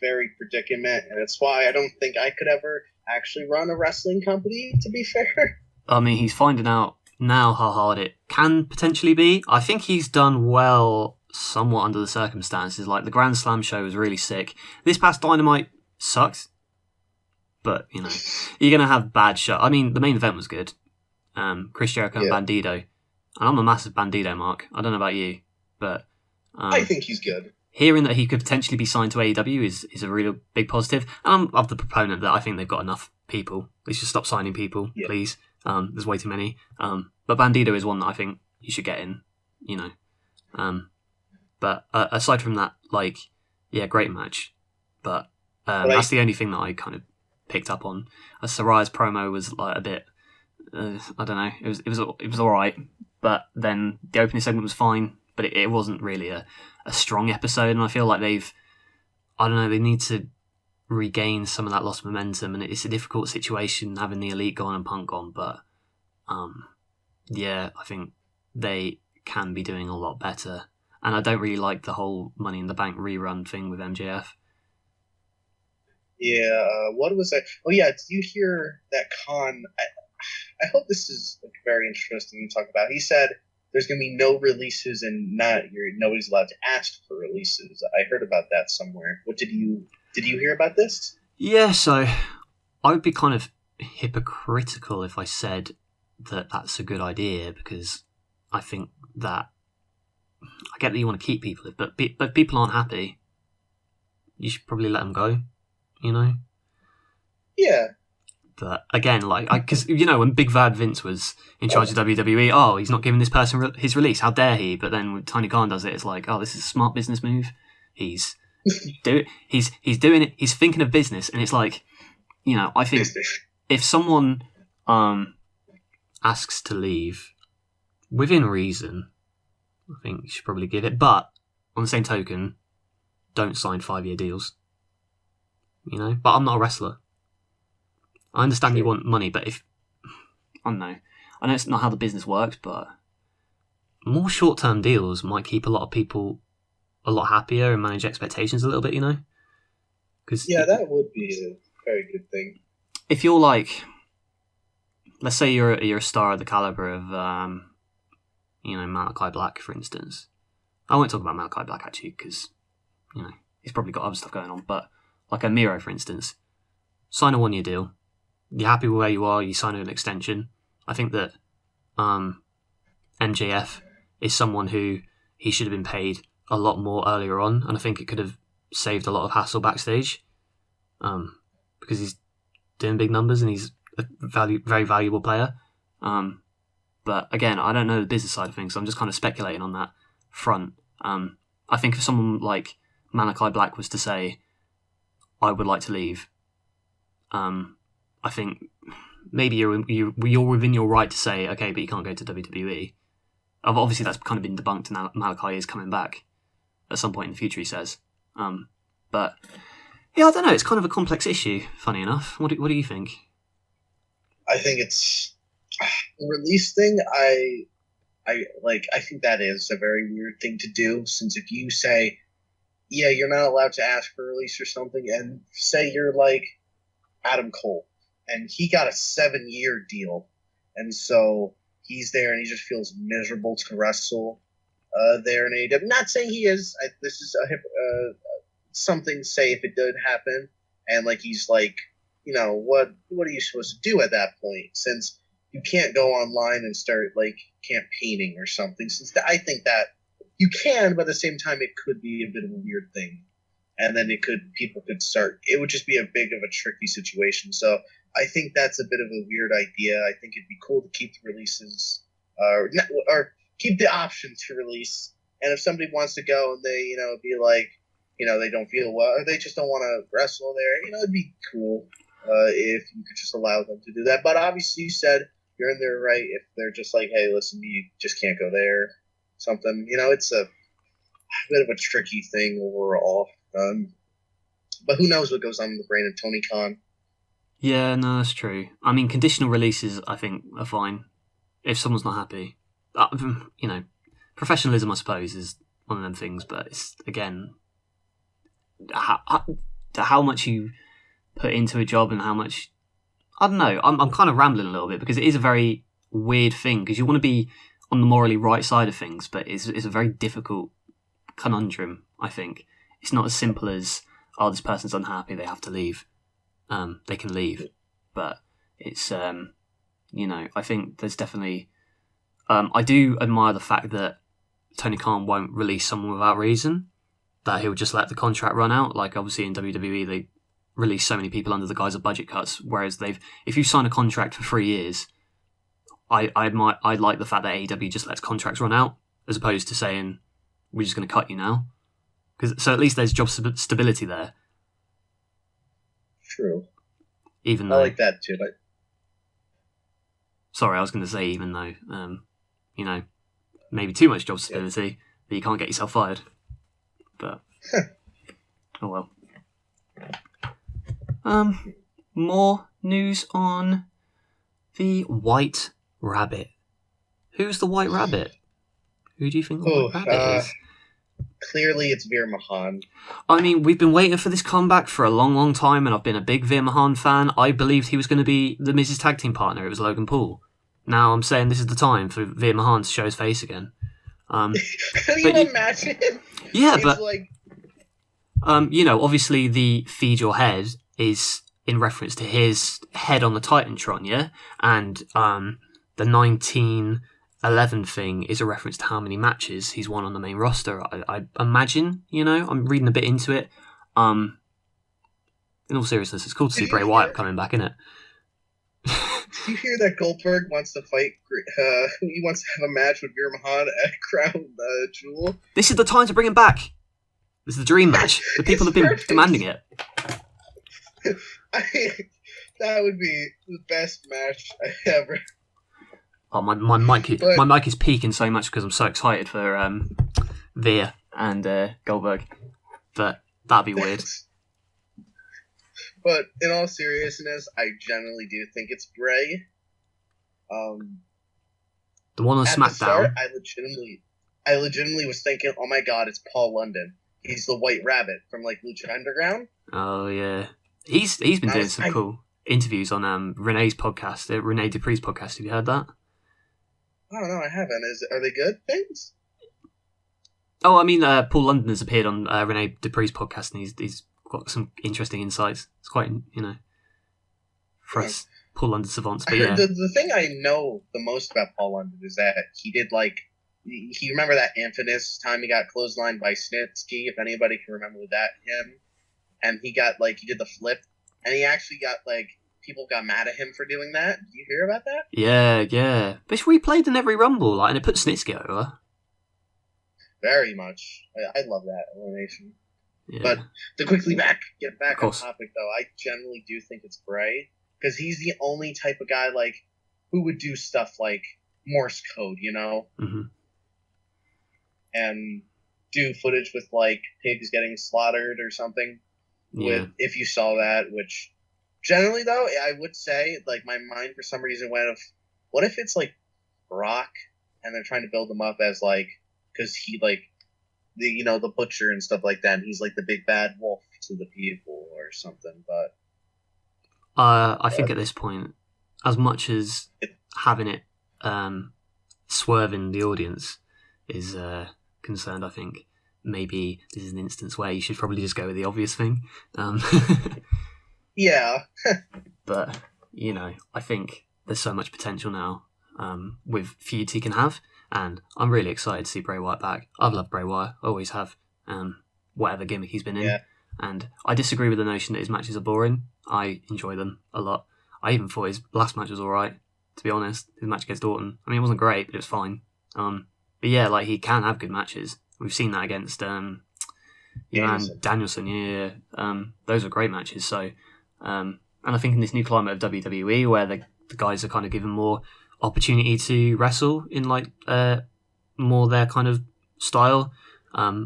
very predicament, and it's why I don't think I could ever actually run a wrestling company, to be fair.
I mean, he's finding out now how hard it can potentially be. I think he's done well somewhat under the circumstances. The Grand Slam show was really sick. This past Dynamite sucked. But, you're going to have bad show. I mean, the main event was good. Chris Jericho and Bandido. And I'm a massive Bandido mark. I don't know about you, but...
I think he's good.
hearing that he could potentially be signed to AEW is a real big positive. And I'm of the proponent that I think they've got enough people. They should stop signing people, please. There's way too many. But Bandito is one that I think you should get in, you know. But aside from that, like, yeah, great match. But that's the only thing that I kind of picked up on. Sarai's promo was like a bit, I don't know, it was all right. But then the opening segment was fine, but it wasn't really a strong episode. And I feel like they need to regain some of that lost momentum. And it's a difficult situation having the Elite gone and Punk gone. But yeah, I think they can be doing a lot better. And I don't really like the whole Money in the Bank rerun thing with MJF.
Yeah, what was that? Oh yeah, did you hear that Khan? I hope this is very interesting to talk about. He said there's going to be no releases and nobody's allowed to ask for releases. I heard about that somewhere. What did you hear about this?
Yeah, so I would be kind of hypocritical if I said that that's a good idea, because I think that I get that you want to keep people, but if people aren't happy, you should probably let them go, you know?
Yeah.
But again, like, because, you know, when Big Bad Vince was in charge of WWE, he's not giving this person his release, how dare he? But then when Tony Khan does it, it's like, this is a smart business move. He's doing it, he's thinking of business, and it's like, you know, I think if someone asks to leave within reason, I think you should probably give it. But on the same token, don't sign 5-year deals. You know? But I'm not a wrestler. I understand you want money, but I don't know. I know it's not how the business works, but more short-term deals might keep a lot of people a lot happier and manage expectations a little bit, you know?
That would be a very good thing.
If you're like, let's say you're a star of the caliber of, Malachi Black, for instance. I won't talk about Malachi Black, actually, because, you know, he's probably got other stuff going on. But like a Miro, for instance, sign a 1-year deal. You're happy with where you are, you sign an extension. I think that MJF is someone who he should have been paid a lot more earlier on, and I think it could have saved a lot of hassle backstage, because he's doing big numbers and he's a very valuable player. But again, I don't know the business side of things, so I'm just kind of speculating on that front. I think if someone like Malachi Black was to say, I would like to leave, I think maybe you're within your right to say, okay, but you can't go to WWE. Obviously, that's kind of been debunked, and Malachi is coming back at some point in the future, he says. But yeah, I don't know. It's kind of a complex issue. Funny enough, what do you think?
I think it's the release thing. I think that is a very weird thing to do, since if you say, yeah, you're not allowed to ask for a release or something, and say you're like Adam Cole, and he got a 7-year deal, and so he's there and he just feels miserable to wrestle there in AEW. Not saying he is. This is something, say, if it did happen, and like he's like, you know, what are you supposed to do at that point, since you can't go online and start like campaigning or something, since I think that you can, but at the same time it could be a bit of a weird thing, and then people could start, it would just be a big of a tricky situation. So I think that's a bit of a weird idea. I think it'd be cool to keep the releases, or keep the option to release, and if somebody wants to go and they, you know, be like, you know, they don't feel well, or they just don't want to wrestle there, you know, it'd be cool if you could just allow them to do that. But obviously you said you're in their right if they're just like, hey, listen, you just can't go there, something. You know, it's a bit of a tricky thing overall. But who knows what goes on in the brain of Tony Khan.
Yeah, no, that's true. I mean, conditional releases, I think, are fine if someone's not happy. You know, professionalism, I suppose, is one of them things, but it's, again, how much you put into a job and how much, I don't know. I'm kind of rambling a little bit because it is a very weird thing, because you want to be on the morally right side of things, but it's a very difficult conundrum, I think. It's not as simple as, oh, this person's unhappy, they have to leave. They can leave. But it's, you know, I think there's definitely... I do admire the fact that Tony Khan won't release someone without reason, that he'll just let the contract run out. Like obviously in WWE they release so many people under the guise of budget cuts, whereas if you sign a contract for 3 years, I like the fact that AEW just lets contracts run out as opposed to saying we're just going to cut you now. So at least there's job stability there.
True.
Even though,
I like that too.
Sorry, I was going to say even though, maybe too much job stability that you can't get yourself fired. But oh well. More news on the White Rabbit. Who's the White Rabbit? Who do you think the White Rabbit is?
Clearly, it's Veer Mahan.
I mean, we've been waiting for this comeback for a long, long time, and I've been a big Veer Mahan fan. I believed he was going to be the Miz's tag team partner. It was Logan Paul. Now I'm saying this is the time for Veer Mahan to show his face again.
Can you imagine?
Yeah,
it's
but
like...
obviously the feed your head is in reference to his head on the Titantron, yeah, and the 1911 thing is a reference to how many matches he's won on the main roster. I imagine, I'm reading a bit into it. In all seriousness, it's cool to see Bray Wyatt coming back, isn't it?
Did you hear that Goldberg wants to fight? He wants to have a match with Veer Mahan at Crown Jewel.
This is the time to bring him back. This is the dream match. The people have been demanding it.
That would be the best match ever.
Oh, my mic is peaking so much because I'm so excited for Veer and Goldberg. But that'd be weird.
But in all seriousness, I generally do think it's Bray.
The one on SmackDown.
At the start, I legitimately was thinking, oh my god, it's Paul London. He's the White Rabbit from like Lucha Underground.
Oh yeah, he's been doing some cool interviews on Renee's podcast, Renee Dupree's podcast. Have you heard that?
Oh no, I haven't. Are they good things?
Oh, I mean, Paul London has appeared on Renee Dupree's podcast, and he's got some interesting insights. It's quite, for us Paul London savants. But yeah,
the thing I know the most about Paul London is that he did you remember that infamous time he got clotheslined by Snitsky, if anybody can remember him, and he got he did the flip, and he actually got people got mad at him for doing that. Did you hear about that?
Yeah. But it's replayed in every Rumble, and it put Snitsky over.
Very much. I love that elimination.
Yeah.
But to quickly get back on topic, though, I generally do think it's Bray, because he's the only type of guy who would do stuff like Morse code,
Mm-hmm.
And do footage with pigs getting slaughtered or something.
Yeah.
If you saw that, which generally though, I would say my mind for some reason went of, what if it's Brock and they're trying to build him up as because he the butcher and stuff like that, and he's the big bad wolf to the people or something. But
I think at this point, as much as having it swerving the audience is concerned, I think maybe this is an instance where you should probably just go with the obvious thing.
Yeah.
But I think there's so much potential now with feuds he can have. And I'm really excited to see Bray Wyatt back. I've loved Bray Wyatt, always have, whatever gimmick he's been in. Yeah. And I disagree with the notion that his matches are boring. I enjoy them a lot. I even thought his last match was alright, to be honest. His match against Orton. I mean, it wasn't great, but it was fine. But yeah, he can have good matches. We've seen that against Danielson. Yeah. Those are great matches. So, and I think in this new climate of WWE, where the guys are kind of given more opportunity to wrestle in more their kind of style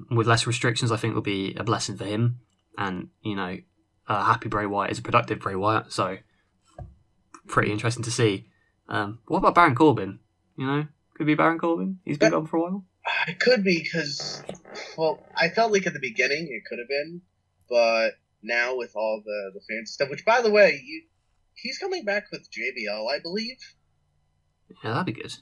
with less restrictions, I think will be a blessing for him. And a happy Bray Wyatt is a productive Bray Wyatt, so pretty interesting to see. What about Baron Corbin? Could be Baron Corbin. He's been gone for a while.
It could be because, I felt at the beginning it could have been, but now with all the fan stuff, which by the way, he's coming back with JBL, I believe.
Yeah, that'd be good.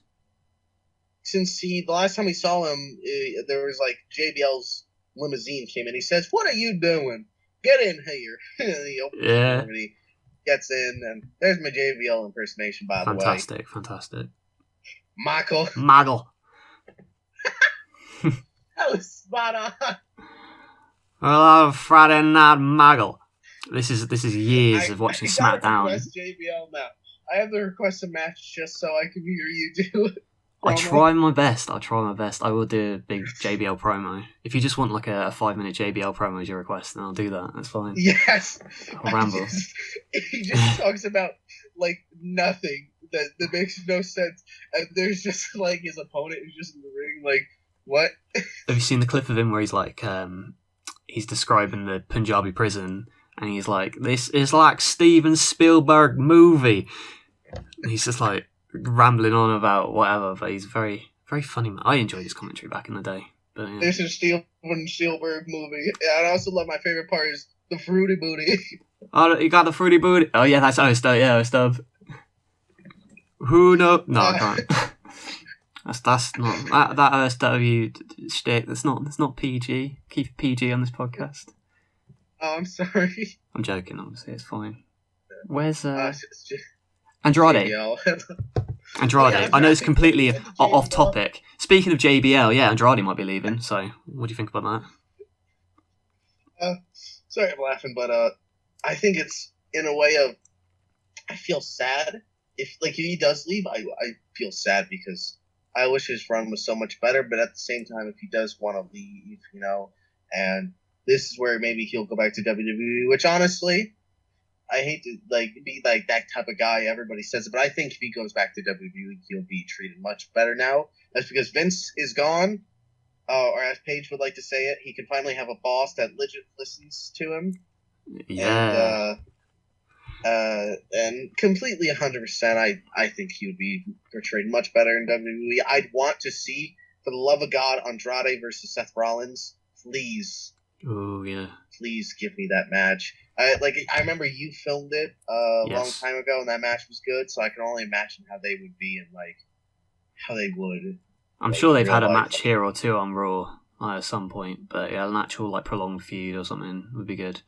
Since the last time we saw him, there was JBL's limousine came in. He says, "What are you doing? Get in here!" And he opens the door and he gets in, and there's my JBL impersonation. By the way,
fantastic.
Michael. That was spot on.
Hello, Friday Night Muggle. This is years of watching
I gotta
SmackDown.
request JBL now. I have to request a match just so I can hear you do it.
I try my best. I will do a big JBL promo. If you just want like a 5-minute JBL promo as your request, then I'll do that. That's fine.
Yes.
I'll ramble.
He just talks about like nothing that makes no sense, and there's just like his opponent who's just in the ring, like what?
Have you seen the clip of him where he's like, he's describing the Punjabi prison, and he's like, "This is like Steven Spielberg movie." And he's just like rambling on about whatever, but he's very, very funny man. I enjoyed his commentary back in the day. But yeah.
This is Steven Spielberg movie. And I also love my favorite part is the fruity booty.
Oh, you got the fruity booty. Oh yeah, that's Ostub. Yeah, Ostub. Who know? No, I can't. That's not that OSW shtick. That's not PG. Keep it PG on this podcast.
Oh, I'm sorry.
I'm joking. Obviously, it's fine. Where's
It's
Andrade?
JBL.
Andrade.
Oh, yeah,
I know it's
Andrade.
completely
JBL.
off topic. Speaking of JBL, yeah, Andrade might be leaving. So, what do you think about that?
Sorry, I'm laughing, but I think it's in a way of I feel sad if he does leave. I feel sad because I wish his run was so much better. But at the same time, if he does want to leave, and this is where maybe he'll go back to WWE, which honestly, I hate to be like that type of guy. Everybody says it, but I think if he goes back to WWE, he'll be treated much better now. That's because Vince is gone, or as Paige would like to say it, he can finally have a boss that legit listens to him.
Yeah.
And completely 100%, I think he would be portrayed much better in WWE. I'd want to see, for the love of God, Andrade versus Seth Rollins. Please.
Oh yeah.
Please give me that match. I remember you filmed it a long time ago, and that match was good. So I can only imagine how they would be and how they would.
I'm sure they've had a match here or two on Raw at some point, but yeah, an actual prolonged feud or something would be good.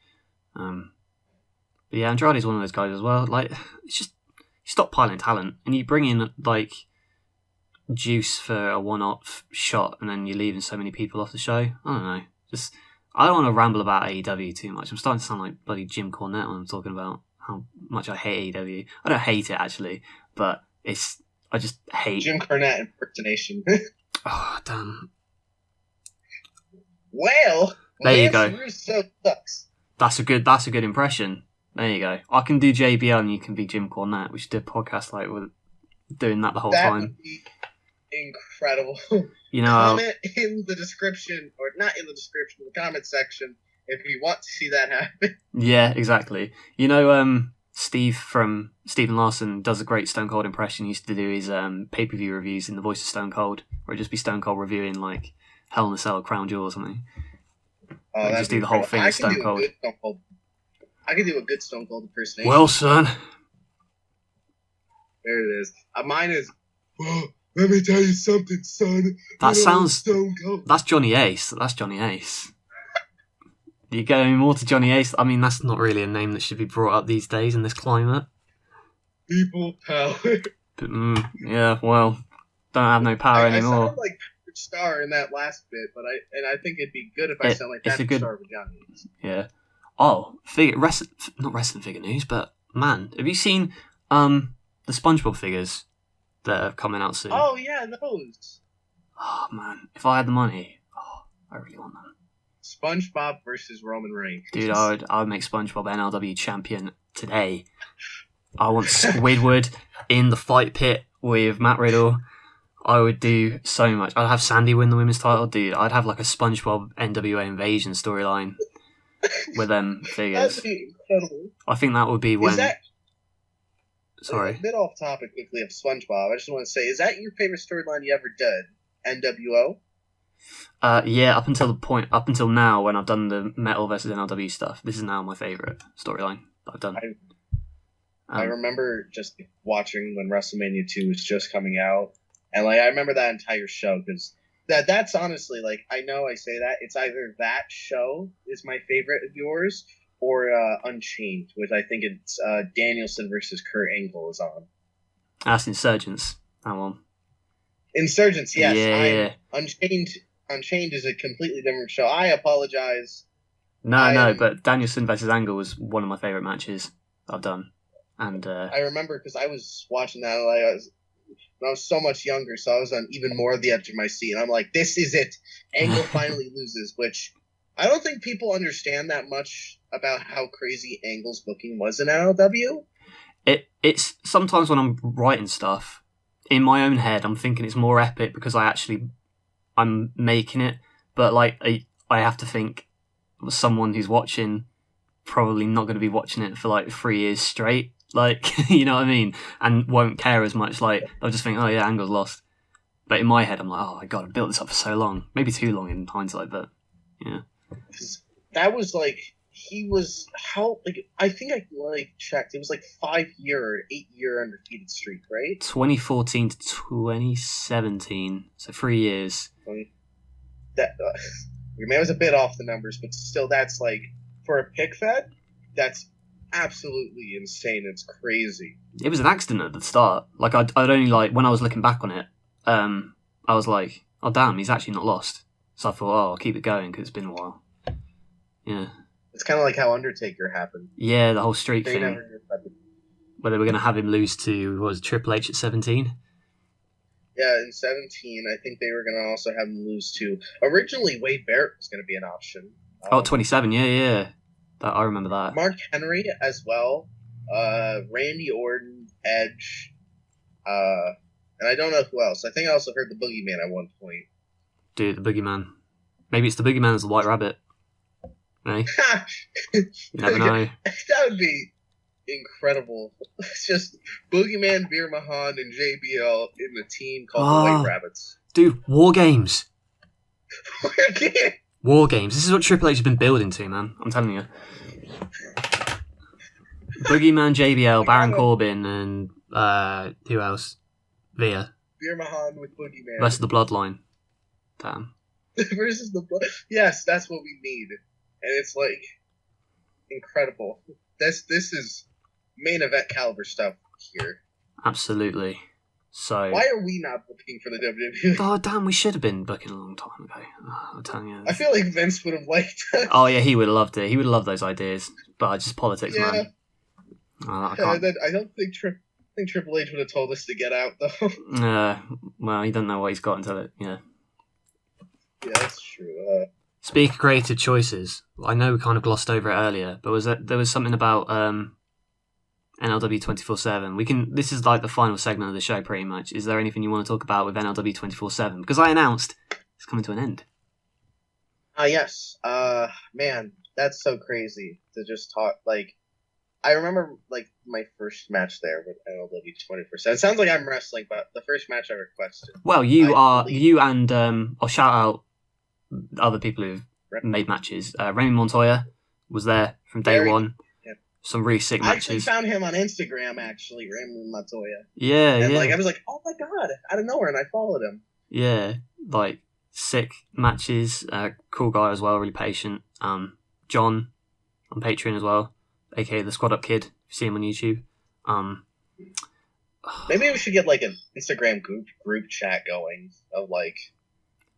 But yeah, Andrade's one of those guys as well. It's just you stop piling talent and you bring in juice for a one-off shot, and then you're leaving so many people off the show. I don't know. I don't want to ramble about AEW too much. I'm starting to sound like bloody Jim Cornette when I'm talking about how much I hate AEW. I don't hate it actually, but I just hate
Jim Cornette impersonation.
Oh damn!
Well,
there you go.
Russo sucks.
That's a good impression. There you go. I can do JBL and you can be Jim Cornette. We should do a podcast we're doing that the whole time.
That would be incredible. Comment in the description, or not in the description, the comment section, if you want to see that happen.
Yeah, exactly. Steve from Stephen Larson does a great Stone Cold impression. He used to do his pay-per-view reviews in the voice of Stone Cold, or it'd just be Stone Cold reviewing Hell in a Cell, Crown Jewel or something. Just do the whole thing with Stone Cold.
I can do a good Stone Cold impersonation.
Well, son.
There it is. Mine is, let me tell you something, son.
That sounds...
Stone Cold.
That's Johnny Ace. You going more to Johnny Ace? I mean, that's not really a name that should be brought up these days in this climate.
People power.
But, yeah, well, don't have no power anymore.
I sound like Patrick Star in that last bit, but I think it'd be good if I sound like Patrick Star with Johnny Ace.
Yeah. Oh, not wrestling figure news, but man, have you seen the SpongeBob figures that are coming out soon?
Oh yeah, those.
Oh man, if I had the money, I really want them.
SpongeBob versus Roman Reigns.
Dude, I would make SpongeBob NLW champion today. I want Squidward in the fight pit with Matt Riddle. I would do so much. I'd have Sandy win the women's title. Dude, I'd have a SpongeBob NWA Invasion storyline with them figures.
That'd be incredible.
I think that would be when... Sorry.
A bit off topic quickly of SpongeBob. I just want to say, is that your favorite storyline you ever did? NWO?
Yeah, up until now, when I've done the Metal versus NLW stuff, this is now my favourite storyline that I've done.
I remember just watching when WrestleMania 2 was just coming out, and I remember that entire show, because that's honestly, I know I say that, it's either that show is my favorite of yours, or Unchained, which I think it's Danielson versus Kurt Angle is on.
That's Insurgents, that one.
Insurgents, yes.
Yeah.
Unchained is a completely different show. I apologize
No, but Danielson versus Angle was one of my favourite matches I've done. And
I remember because I was watching that when I was so much younger, so I was on even more of the edge of my seat. And I'm like, this is it. Angle finally loses, which I don't think people understand that much about how crazy Angle's booking was in NLW.
It's sometimes when I'm writing stuff, in my own head, I'm thinking it's more epic because I'm making it. But like I have to think someone who's watching probably not going to be watching it for like 3 years straight. Like, you know what I mean? And won't care as much. Like, they'll just think, oh yeah, Angle's lost. But in my head, I'm like, oh my god, I built this up for so long. Maybe too long in hindsight, but yeah.
That was like, I think I checked. It was like 5-year or 8-year undefeated streak, right?
2014 to 2017. So 3 years.
Your man was a bit off the numbers, but still, that's like, for a pick fed, that's absolutely insane. It's crazy.
It was an accident at the start. Like I'd only like when I was looking back on it, I was like, oh damn, he's actually not lost. So I thought, oh, I'll keep it going because it's been a while. Yeah.
It's kind of like how Undertaker happened.
Yeah, the whole streak thing. Whether we're going to have him lose to Triple H at 17.
Yeah, in 17, I think they were going to also have him lose to. Originally, Wade Barrett was going to be an option.
27, yeah. I remember that.
Mark Henry as well. Randy Orton, Edge, and I don't know who else. I think I also heard the Boogeyman at one point.
Dude, the Boogeyman. Maybe it's the Boogeyman as the White Rabbit. Eh? You never know.
That would be incredible. It's just Boogeyman, Veer Mahan, and JBL in the team called the White Rabbits.
Dude, War Games. War Games. This is what Triple H has been building to, man. I'm telling you. Boogeyman, JBL, Baron Corbin, and who else? Veer
Mahan with Boogeyman.
Rest of the Bloodline. Damn.
Versus the Blood. Yes, that's what we need, and it's like incredible. This is main event caliber stuff here.
Absolutely. So
why are we not booking for the WWE?
Oh damn, we should have been booking a long time ago. I'm telling you.
I feel like Vince would have liked that.
Oh yeah, he would have loved it. He would have loved those ideas. But just politics, man. I
don't think Triple H would have told us to get out though.
Well, he doesn't know what he's got until it. Yeah.
Yeah, that's true.
Speak of creative choices. I know we kind of glossed over it earlier, but there was something about NLW 24/7. This is like the final segment of the show, pretty much. Is there anything you want to talk about with NLW 24/7? Because I announced it's coming to an end.
Yes. Man, that's so crazy to just talk. Like, I remember like my first match there with NLW 24/7. It sounds like I'm wrestling, but the first match I requested.
Well, you and I'll shout out other people who've made matches. Remy Montoya was there from day one.
Yeah.
Some really sick matches.
I actually found him on Instagram, Remy Montoya.
Yeah,
and
yeah.
I was like, oh my god, out of nowhere, and I followed him.
Yeah, like sick matches. Cool guy as well, really patient. John on Patreon as well, aka the Squad Up Kid. If you see him on YouTube.
Maybe we should get like an Instagram group chat going of like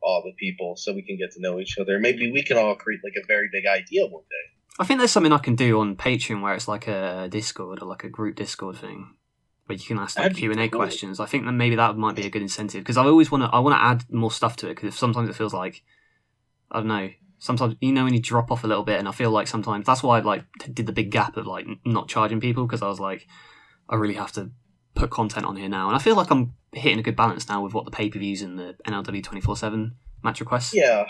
all the people so we can get to know each other. Maybe we can all create like a very big idea one day.
I think there's something I can do on Patreon where it's like a Discord or like a group Discord thing where you can ask like Q&A questions. I think that maybe that might be a good incentive because I always want to add more stuff to it because sometimes it feels like, I don't know, sometimes, you know, when you drop off a little bit, and I feel like sometimes that's why I like did the big gap of like not charging people because I was like, I really have to put content on here now, and I feel like I'm hitting a good balance now with what the pay-per-views and the NLW 24/7 match requests.
Yeah,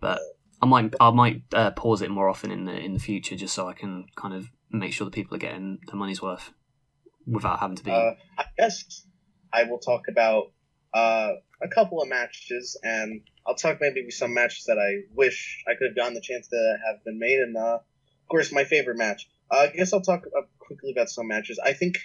but I might pause it more often in the future just so I can kind of make sure that people are getting the money's worth without having to be.
I guess I will talk about a couple of matches, and I'll talk maybe some matches that I wish I could have gotten the chance to have been made, and of course my favorite match. I guess I'll talk quickly about some matches. I think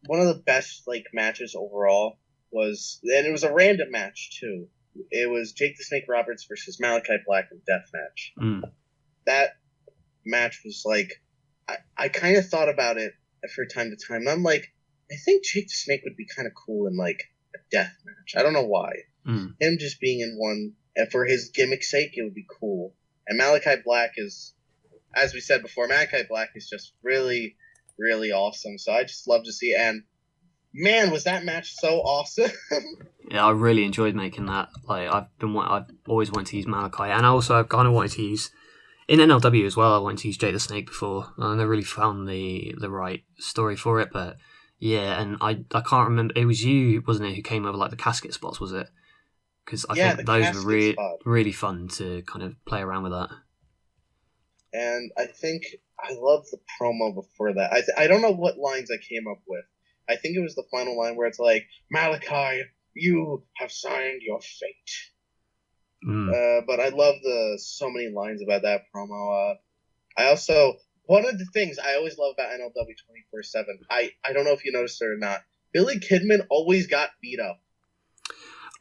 one of the best like matches overall was, and it was a random match too. It was Jake the Snake Roberts versus Malachi Black in death match. That match was like, I kind of thought about it from time to time. I'm like, I think Jake the Snake would be kind of cool in like a death match. I don't know why. Him just being in one, and for his gimmick's sake, it would be cool. And Malachi Black is, as we said before, Malachi Black is just really, really awesome. So I just love to see it. And man, was that match so awesome.
Yeah, I really enjoyed making that. Like, I've always wanted to use Malachi, and I've kind of wanted to use in NLW as well. I wanted to use Jake the Snake before, and I never really found the right story for it. But yeah, and I can't remember. It was you, wasn't it, who came over like the casket spots? Was it? Because I think those were really fun to kind of play around with that.
And I think I love the promo before that. I don't know what lines I came up with. I think it was the final line where it's like, Malachi, you have signed your fate. But I love so many lines about that promo. One of the things I always love about NLW 24/7, I don't know if you noticed it or not, Billy Kidman always got beat up.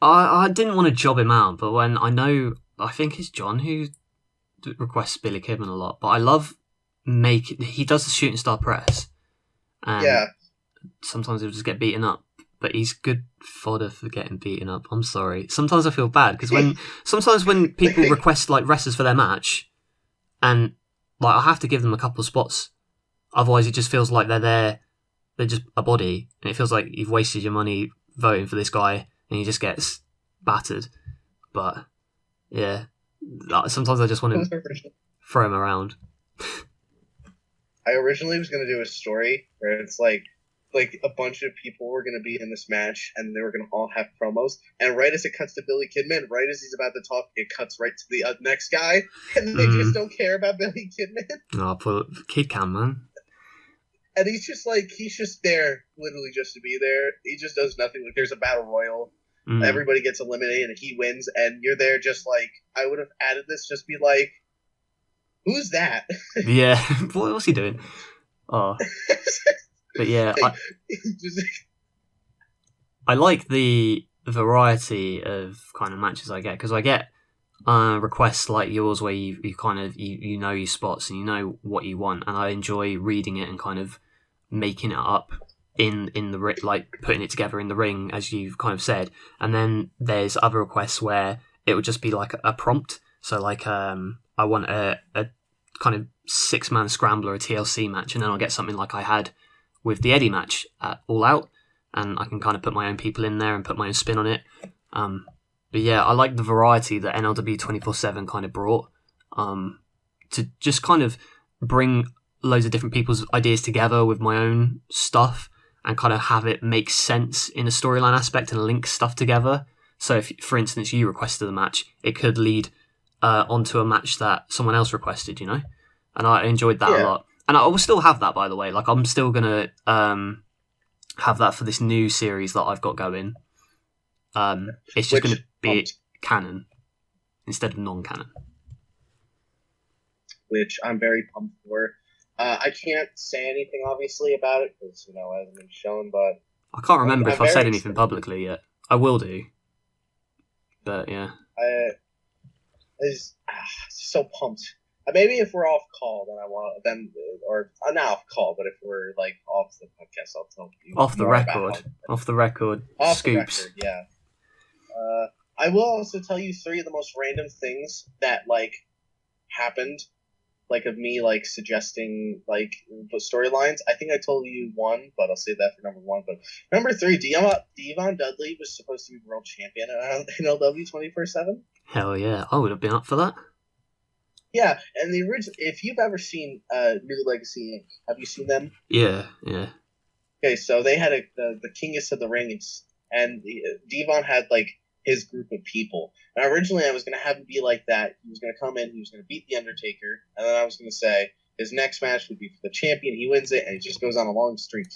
I didn't want to job him out, but when I think it's John who requests Billy Kidman a lot, but I love he does the shooting star press, and sometimes he'll just get beaten up, but he's good fodder for getting beaten up. I'm sorry. Sometimes I feel bad because when people request like wrestlers for their match, and like I have to give them a couple of spots, otherwise it just feels like they're just a body, and it feels like you've wasted your money voting for this guy, and he just gets battered. But yeah, sometimes I just want to throw him around.
I originally was going to do a story where it's like a bunch of people were going to be in this match, and they were going to all have promos. And right as it cuts to Billy Kidman, right as he's about to talk, it cuts right to the next guy, and they just don't care about Billy Kidman.
Oh, poor Kid Cam, man.
And he's just there, literally just to be there. He just does nothing. Like, there's a battle royal. Everybody gets eliminated, and he wins, and you're there just like, I would have added this, just be like, who's that?
Yeah, what was he doing? Oh. But yeah, I like the variety of kind of matches I get, because I get requests like yours where you kind of you know your spots and you know what you want, and I enjoy reading it and kind of making it up in the like putting it together in the ring, as you've kind of said. And then there's other requests where it would just be like a prompt. So like I want a kind of 6-man scrambler, a TLC match, and then I'll get something like I had with the Eddie match at All Out, and I can kind of put my own people in there and put my own spin on it. But yeah, I like the variety that NLW 24/7 kind of brought to just kind of bring loads of different people's ideas together with my own stuff and kind of have it make sense in a storyline aspect and link stuff together. So if, for instance, you requested a match, it could lead onto a match that someone else requested, you know? And I enjoyed that a lot. And I will still have that, by the way. Like, I'm still going to have that for this new series that I've got going. It's just going to be canon instead of non-canon.
Which I'm very pumped for. I can't say anything, obviously, about it, because, it hasn't been shown, but...
I can't remember if I've said anything publicly yet. I will do. But, yeah.
I'm so pumped. Maybe if we're off call, then I want them, or not off call, but if we're like off the podcast, I'll tell you.
Off the record.
Off
Scoops.
the record, yeah. I will also tell you 3 of the most random things that happened, of me suggesting the storylines. I think I told you 1, but I'll save that for number 1. But number 3, Devon Dudley was supposed to be world champion at NLW 24/7.
Hell yeah, I would have been up for that.
Yeah, and the original. If you've ever seen New Legacy Inc., have you seen them?
Yeah.
Okay, so they had the Kingus of the Ring, and Devon had his group of people. And originally, I was going to have him be like that. He was going to come in, he was going to beat the Undertaker, and then I was going to say his next match would be for the champion. He wins it, and he just goes on a long streak.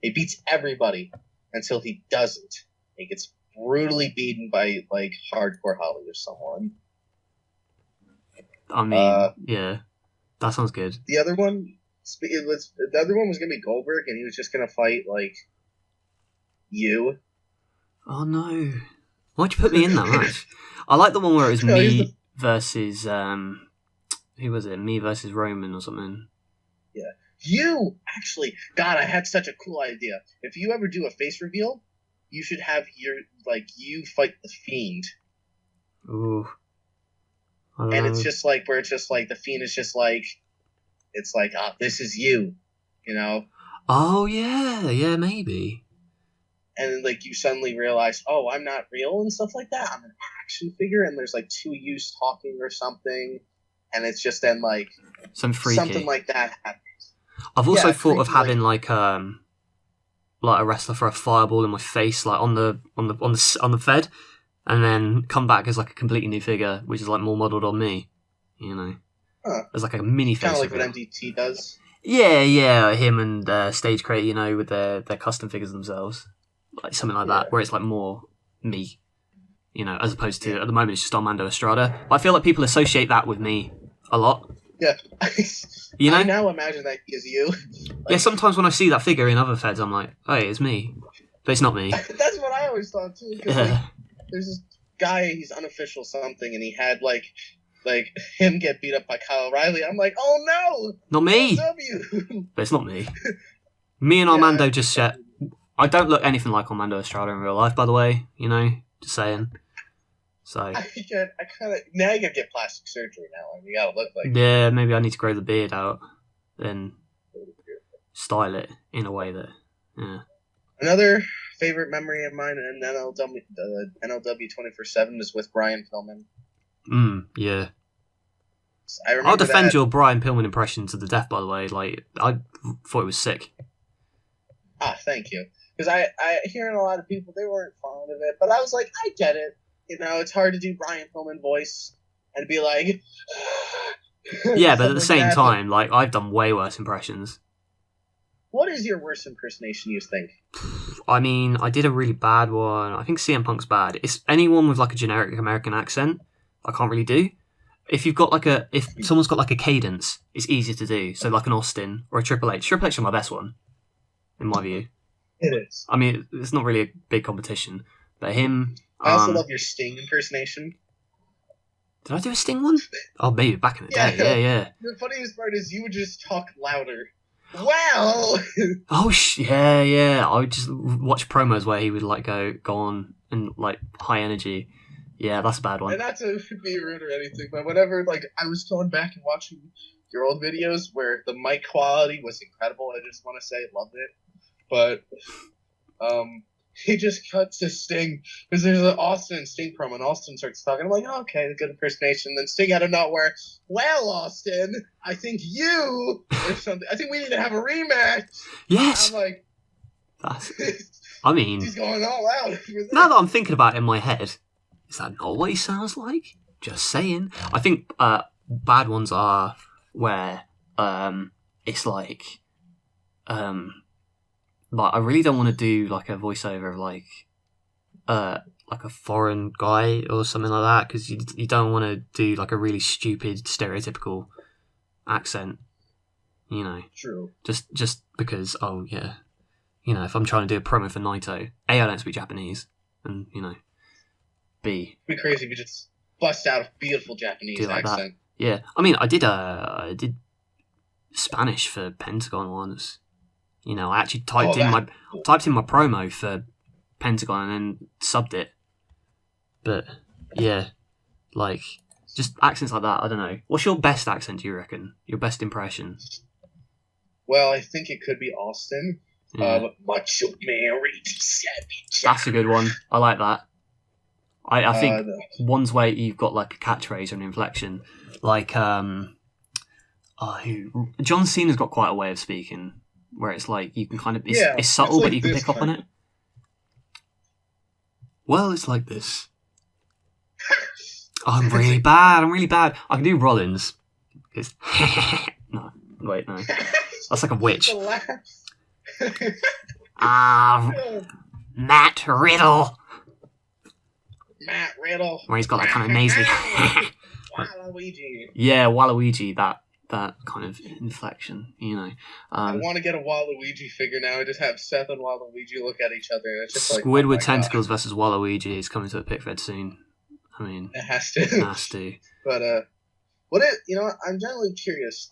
He beats everybody until he doesn't. He gets brutally beaten by Hardcore Holly or someone.
I mean, yeah, that sounds good.
The other one was going to be Goldberg, and he was just going to fight you.
Oh no! Why'd you put me in that match? I like the one where it was me versus who was it? Me versus Roman or something.
Yeah, you actually. God, I had such a cool idea. If you ever do a face reveal, you should have you fight the Fiend.
Ooh. I don't
And it's
know.
just like where it's just like the Fiend is just like, it's like, oh, this is you, you know.
Oh yeah, maybe.
And then, like, you suddenly realize, oh, I'm not real and stuff like that. I'm an action figure, and there's like two yous talking or something, and it's just then like
Some
something
freaky.
like that happens.
I've also
Yeah,
thought of
freaky,
having like a wrestler throw a fireball in my face, like on the Fed, and then come back as like a completely new figure, which is like more modelled on me. You know, as like a mini
kind of
face
like what
reveal.
MDT does.
Yeah, him and Stage Crate, you know, with their custom figures themselves, like something like that,
Yeah.
where it's like more me, you know, as opposed to
Yeah.
at the moment it's just Armando Estrada. But I feel like people associate that with me a lot.
Yeah,
You know?
I now imagine that he is you.
Yeah, sometimes when I see that figure in other Feds, I'm like, hey, it's me, but it's not me.
That's what I always thought too. Because like, there's this guy, he's unofficial something, and he had like him get beat up by Kyle O'Reilly. I'm like, oh no,
Not me.
NLW.
But it's not me. Me and Armando just share. I don't look anything like Armando Estrada in real life, by the way. You know, just saying. So
I kind of now you gotta get plastic surgery now, and you gotta look like.
yeah, maybe I need to grow the beard out, then style it in a way that yeah.
Another favorite memory of mine in NLW 24/7 is with Brian Pillman.
Yeah.
I remember
I'll defend
that.
your Brian Pillman impression to the death, by the way. Like, I thought it was sick.
Thank you. Because I hearing a lot of people, they weren't fond of it, but I was like, I get it. You know, it's hard to do Brian Pillman voice and be like,
yeah, but at the
something
same
like that,
time, like, I've done way worse impressions.
What is your worst impersonation, you think?
I mean, I did a really bad one. I think CM Punk's bad. It's anyone with like a generic American accent, I can't really do. If you've got like if someone's got like a cadence, it's easier to do. So like an Austin or a Triple H. Triple H is my best one, in my view.
It is.
I mean, it's not really a big competition, but him.
I also love your Sting impersonation.
Did I do a Sting one? Oh, maybe back in the day. Yeah.
The funniest part is you would just talk louder. Well.
Oh yeah. I would just watch promos where he would like go on and like high energy. Yeah, that's a bad one.
And not to be rude or anything, but whenever like I was going back and watching your old videos where the mic quality was incredible, I just want to say loved it. But he just cuts to Sting because there's an Austin and Sting promo, and Austin starts talking. I'm like, oh, okay, good impersonation. And then Sting out of nowhere, well, Austin, I think you or something. I think we need to have a rematch.
Yes.
I'm like,
I mean,
he's going all out.
Now that I'm thinking about it in my head, is that not what he sounds like? Just saying. I think bad ones are where it's like I really don't want to do like a voiceover of like a foreign guy or something like that, because you don't want to do like a really stupid stereotypical accent, you know.
True.
Just because if I'm trying to do a promo for Naito, A, I don't speak Japanese, and B,
it'd be crazy if you just bust out a beautiful Japanese
like
accent.
That. Yeah, I mean, I did Spanish for Pentagon once. I actually typed in my promo for Pentagon and then subbed it. But yeah, like just accents like that. I don't know. What's your best accent? Do you reckon? Your best impression?
Well, I think it could be Austin.
Yeah.
Macho Man Randy Savage.
That's a good one. I like that. I think ones where you've got like a catchphrase or an inflection, like John Cena's got quite a way of speaking where it's like you can kind of it's subtle, but you can pick up on it. Well, it's like this. I'm really bad. I can do Rollins. It's no. That's like a witch. Matt Riddle. Where he's got that kind of nasally.
Waluigi.
Yeah, Waluigi. That kind of inflection,
I want to get a Waluigi figure now. I just have Seth and Waluigi look at each other, and it's just like
Squidward Tentacles versus Waluigi is coming to a pick fed soon. I mean,
it has to. But I'm generally curious.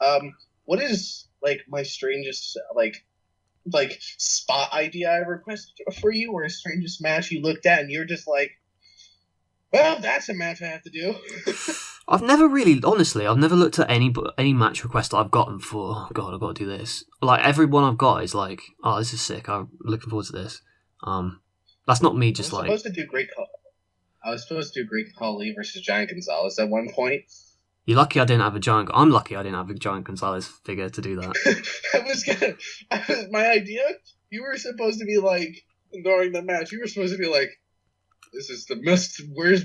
What is like my strangest like spot idea I requested for you, or a strangest match you looked at and you're just like, well, that's a match I have to do.
I've never looked at any match request that I've gotten for, oh god, I've got to do this. Like, every one I've got is like, oh, this is sick, I'm looking forward to this. That's not me just
I was supposed to do Great Khali versus Giant Gonzalez at one point.
You're lucky I didn't have a Giant... I'm lucky I didn't have a Giant Gonzalez figure to do that.
My idea, you were supposed to be like, during the match, you were supposed to be like, this is the most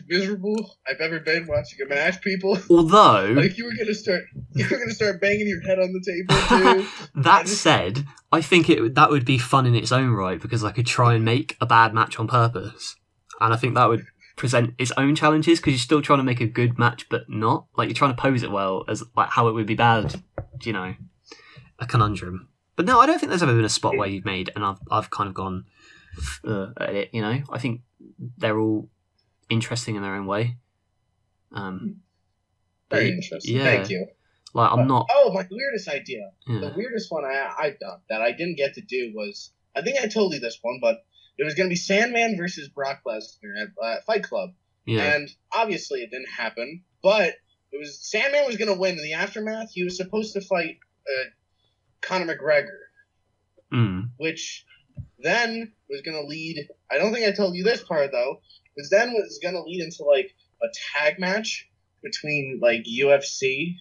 miserable I've ever been watching a match, people.
Although,
like, you were gonna start banging your head on the table too.
That said, I think that would be fun in its own right, because I could try and make a bad match on purpose, and I think that would present its own challenges, because you're still trying to make a good match, but not like you're trying to pose it well as like how it would be bad. You know, a conundrum. But no, I don't think there's ever been a spot where you've made and I've kind of gone at it. You know, I think they're all interesting in their own way.
Very interesting.
Yeah.
Thank you.
Like, I'm not.
Oh, my weirdest idea.
Yeah.
The weirdest one I've done that I didn't get to do was, I think I told you this one, but it was going to be Sandman versus Brock Lesnar at Fight Club.
Yeah.
And obviously it didn't happen, but it was Sandman was going to win in the aftermath. He was supposed to fight Conor McGregor, which then was going to lead. I don't think I told you this part though. Was then was going to lead into like a tag match between like UFC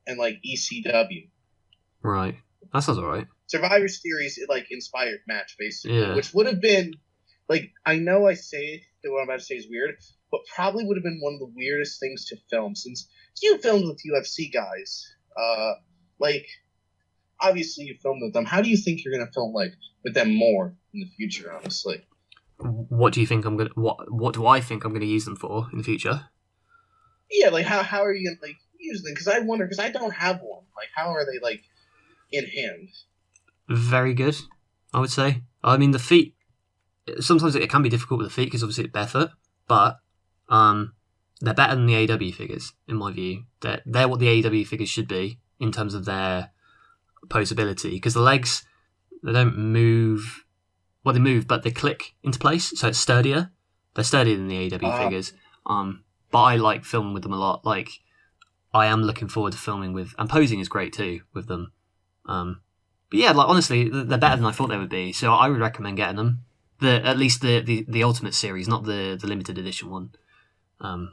and like ECW.
Right. That sounds alright.
Survivor Series like inspired match basically,
Yeah.
which would have been like, I know I say that what I'm about to say is weird, but probably would have been one of the weirdest things to film since you filmed with UFC guys. Like, obviously you filmed with them. How do you think you're gonna film like with them more in the future? Honestly,
what do you think I'm gonna? What do I think I'm gonna use them for in the future?
Yeah, like how are you gonna like use them? Because I wonder, because I don't have one. Like, how are they like in hand?
Very good, I would say. I mean, the feet. Sometimes it can be difficult with the feet because obviously it's barefoot, but they're better than the AEW figures in my view. They're what the AEW figures should be in terms of their posability, because the legs, they don't move. Well, they move, but they click into place, so it's sturdier. They're sturdier than the AEW figures. But I like filming with them a lot. Like, I am looking forward to filming with, and posing is great too with them. But yeah, like honestly, they're better than I thought they would be. So I would recommend getting them. At least the Ultimate Series, not the limited edition one.
I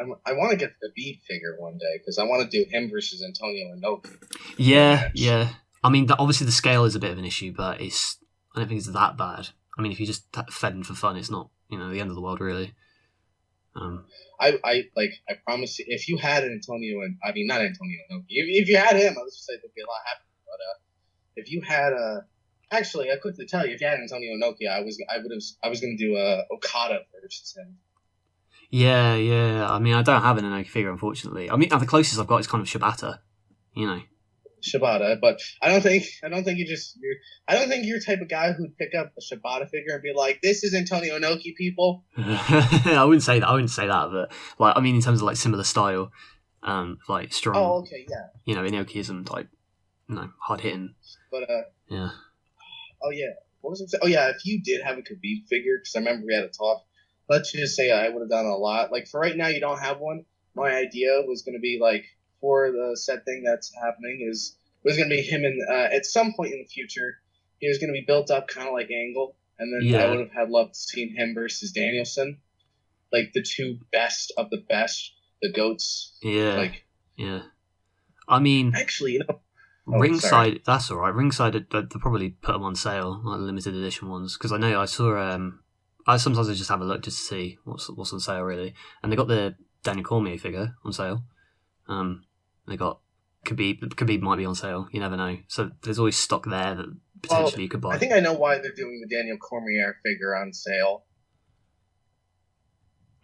want to get the Beat figure one day because I want to do him versus Antonio Inoki.
Yeah. I mean, obviously the scale is a bit of an issue, but I don't think it's that bad. I mean, if you just fed him for fun, it's not the end of the world really.
I promise you, if you had Antonio, and I mean not Antonio Inoki, if you had him, I was just say they'd be a lot happier. But if you had actually, I quickly tell you, if you had Antonio Inoki, I was going to do Okada versus him.
Yeah. I mean, I don't have an Inoki figure, unfortunately. I mean, the closest I've got is kind of Shibata.
Shibata, but I don't think you're the type of guy who'd pick up a Shibata figure and be like, "This is Antonio Inoki, people."
I wouldn't say that, but like, I mean, in terms of like similar style, like strong.
Oh, okay, yeah.
Inokiism type, hard hitting.
But
yeah.
Oh yeah, what was it? Oh yeah, if you did have a Khabib figure, because I remember we had a talk. Let's just say I would have done a lot. Like for right now, you don't have one. My idea was going to be like, for the set thing that's happening it was going to be him and at some point in the future he was going to be built up kind of like Angle, and then I would have had loved seeing him versus Danielson, like the two best of the best, the goats.
Yeah. I mean,
actually,
Ringside, that's all right. Ringside, they'll probably put them on sale, like the limited edition ones, because I know I saw. Sometimes I just have a look just to see what's on sale really, and they got the Daniel Cormier figure on sale. They got Khabib might be on sale. You never know. So there's always stock there that potentially you could buy.
I think I know why they're doing the Daniel Cormier figure on sale.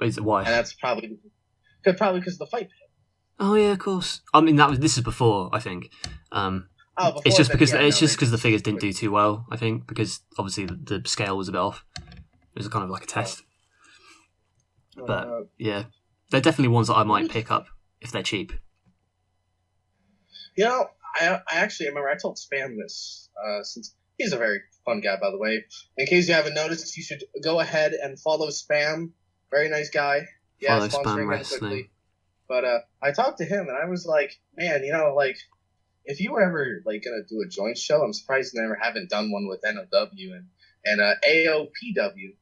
Is it why?
And that's probably because of the fight pit.
Oh yeah, of course. I mean, this is before, I think.
Before
it's just because the figures didn't do too well. I think because obviously the scale was a bit off. It was kind of like a test. But yeah, they're definitely ones that I might pick up if they're cheap.
I actually remember I told Spam this, since he's a very fun guy, by the way. In case you haven't noticed, you should go ahead and follow Spam. Very nice guy. Yeah,
follow Spam Wrestling.
But I talked to him, and I was like, man, like, if you were ever like gonna do a joint show, I'm surprised you never haven't done one with NLW and AOPW.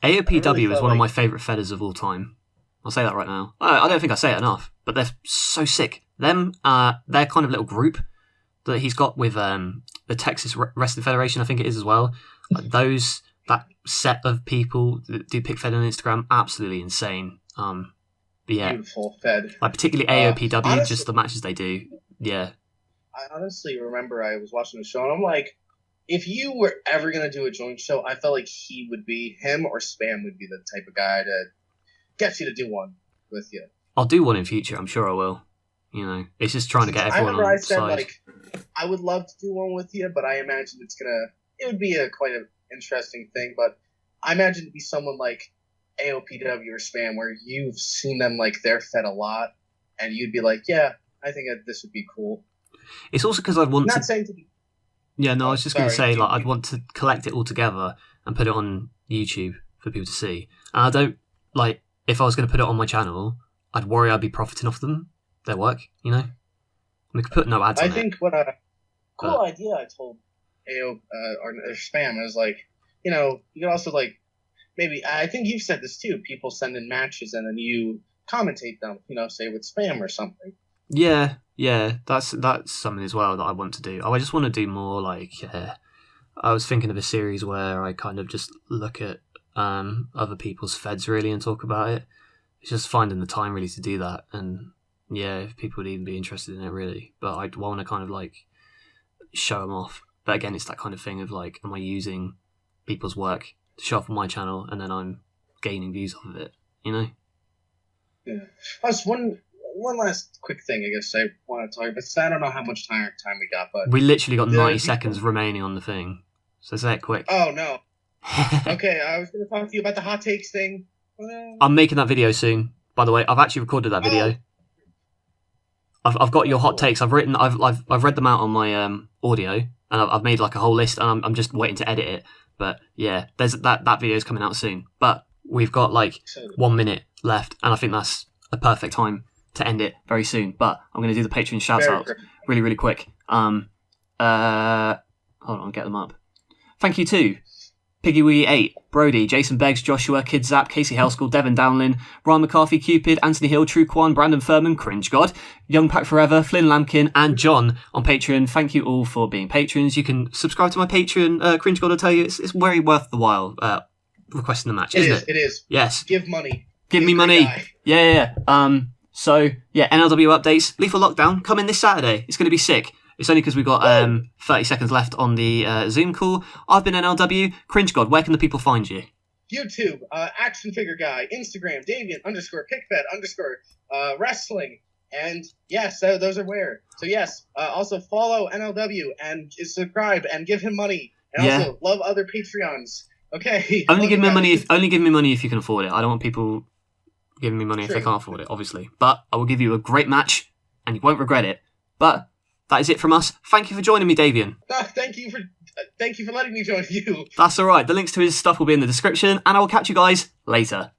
AOPW is one of my favourite feathers of all time. I'll say that right now. I don't think I say it enough, but they're so sick. Them, their kind of little group that he's got with the Texas Wrestling Federation, I think it is as well. Like that set of people that do pick fed on Instagram, absolutely insane. Yeah,
beautiful fed.
Like particularly AOPW, honestly, just the matches they do. Yeah,
I honestly remember I was watching the show and I'm like, if you were ever gonna do a joint show, I felt like him or Spam would be the type of guy to get you to do one with you.
I'll do one in future. I'm sure I will. It's just trying to get everyone on side.
Like, I would love to do one with you, but I imagine it would be quite an interesting thing. But I imagine it'd be someone like AOPW or Spam, where you've seen them like they're fed a lot, and you'd be like, yeah, I think this would be cool.
It's also because I'd want
not saying to be.
Yeah, no, I was just going to say, like, I'd want to collect it all together and put it on YouTube for people to see. And I don't, like, if I was going to put it on my channel, I'd worry I'd be profiting off their work, We could put no ads on it.
I think what a cool idea I told AO or Spam is like, you could also like, maybe, I think you've said this too, people send in matches and then you commentate them, say with Spam or something.
Yeah, that's something as well that I want to do. I just want to do more like, I was thinking of a series where I kind of just look at other people's feds really and talk about it. It's just finding the time really to do that, and yeah, if people would even be interested in it really. But I'd want to kind of like show them off. But again, it's that kind of thing of like, am I using people's work to show off on my channel and then I'm gaining views off of it,
Yeah. That's one last quick thing I guess I want to talk about. I don't know how much time we got, but
we literally got 90 seconds remaining on the thing. So say it quick.
Oh no. Okay, I was going to talk to you about the hot takes thing.
I'm making that video soon. By the way, I've actually recorded that video. I've got your hot takes. I've read them out on my audio, and I've made like a whole list, and I'm just waiting to edit it. But yeah, there's that video is coming out soon. But we've got like 1 minute left, and I think that's a perfect time to end it very soon. But I'm going to do the Patreon shout out really, really quick. Hold on, get them up. Thank you to PiggyWee8, Brody, Jason Beggs, Joshua, Kid Zap, Casey Helschool, Devin Downlin, Ryan McCarthy, Cupid, Anthony Hill, True Quan, Brandon Furman, Cringe God, Young Pack Forever, Flynn Lampkin, and John on Patreon. Thank you all for being patrons. You can subscribe to my Patreon. Cringe God will tell you it's very worth the while requesting the match, isn't it?
It is.
Yes.
Give money.
Give me money. Yeah. So, yeah, NLW updates. Lethal Lockdown coming this Saturday. It's going to be sick. It's only because we've got 30 seconds left on the Zoom call. I've been NLW. Cringe God, where can the people find you?
YouTube, Action Figure Guy, Instagram, Davian _PickFed_ wrestling. And yes, those are where. So yes, also follow NLW and subscribe and give him money. And also love other Patreons. Okay.
Only give me money if you can afford it. I don't want people giving me money if they can't afford it, obviously. But I will give you a great match and you won't regret it. But that is it from us. Thank you for joining me, Davian.
Thank you for letting me join you.
That's all right. The links to his stuff will be in the description, and I will catch you guys later.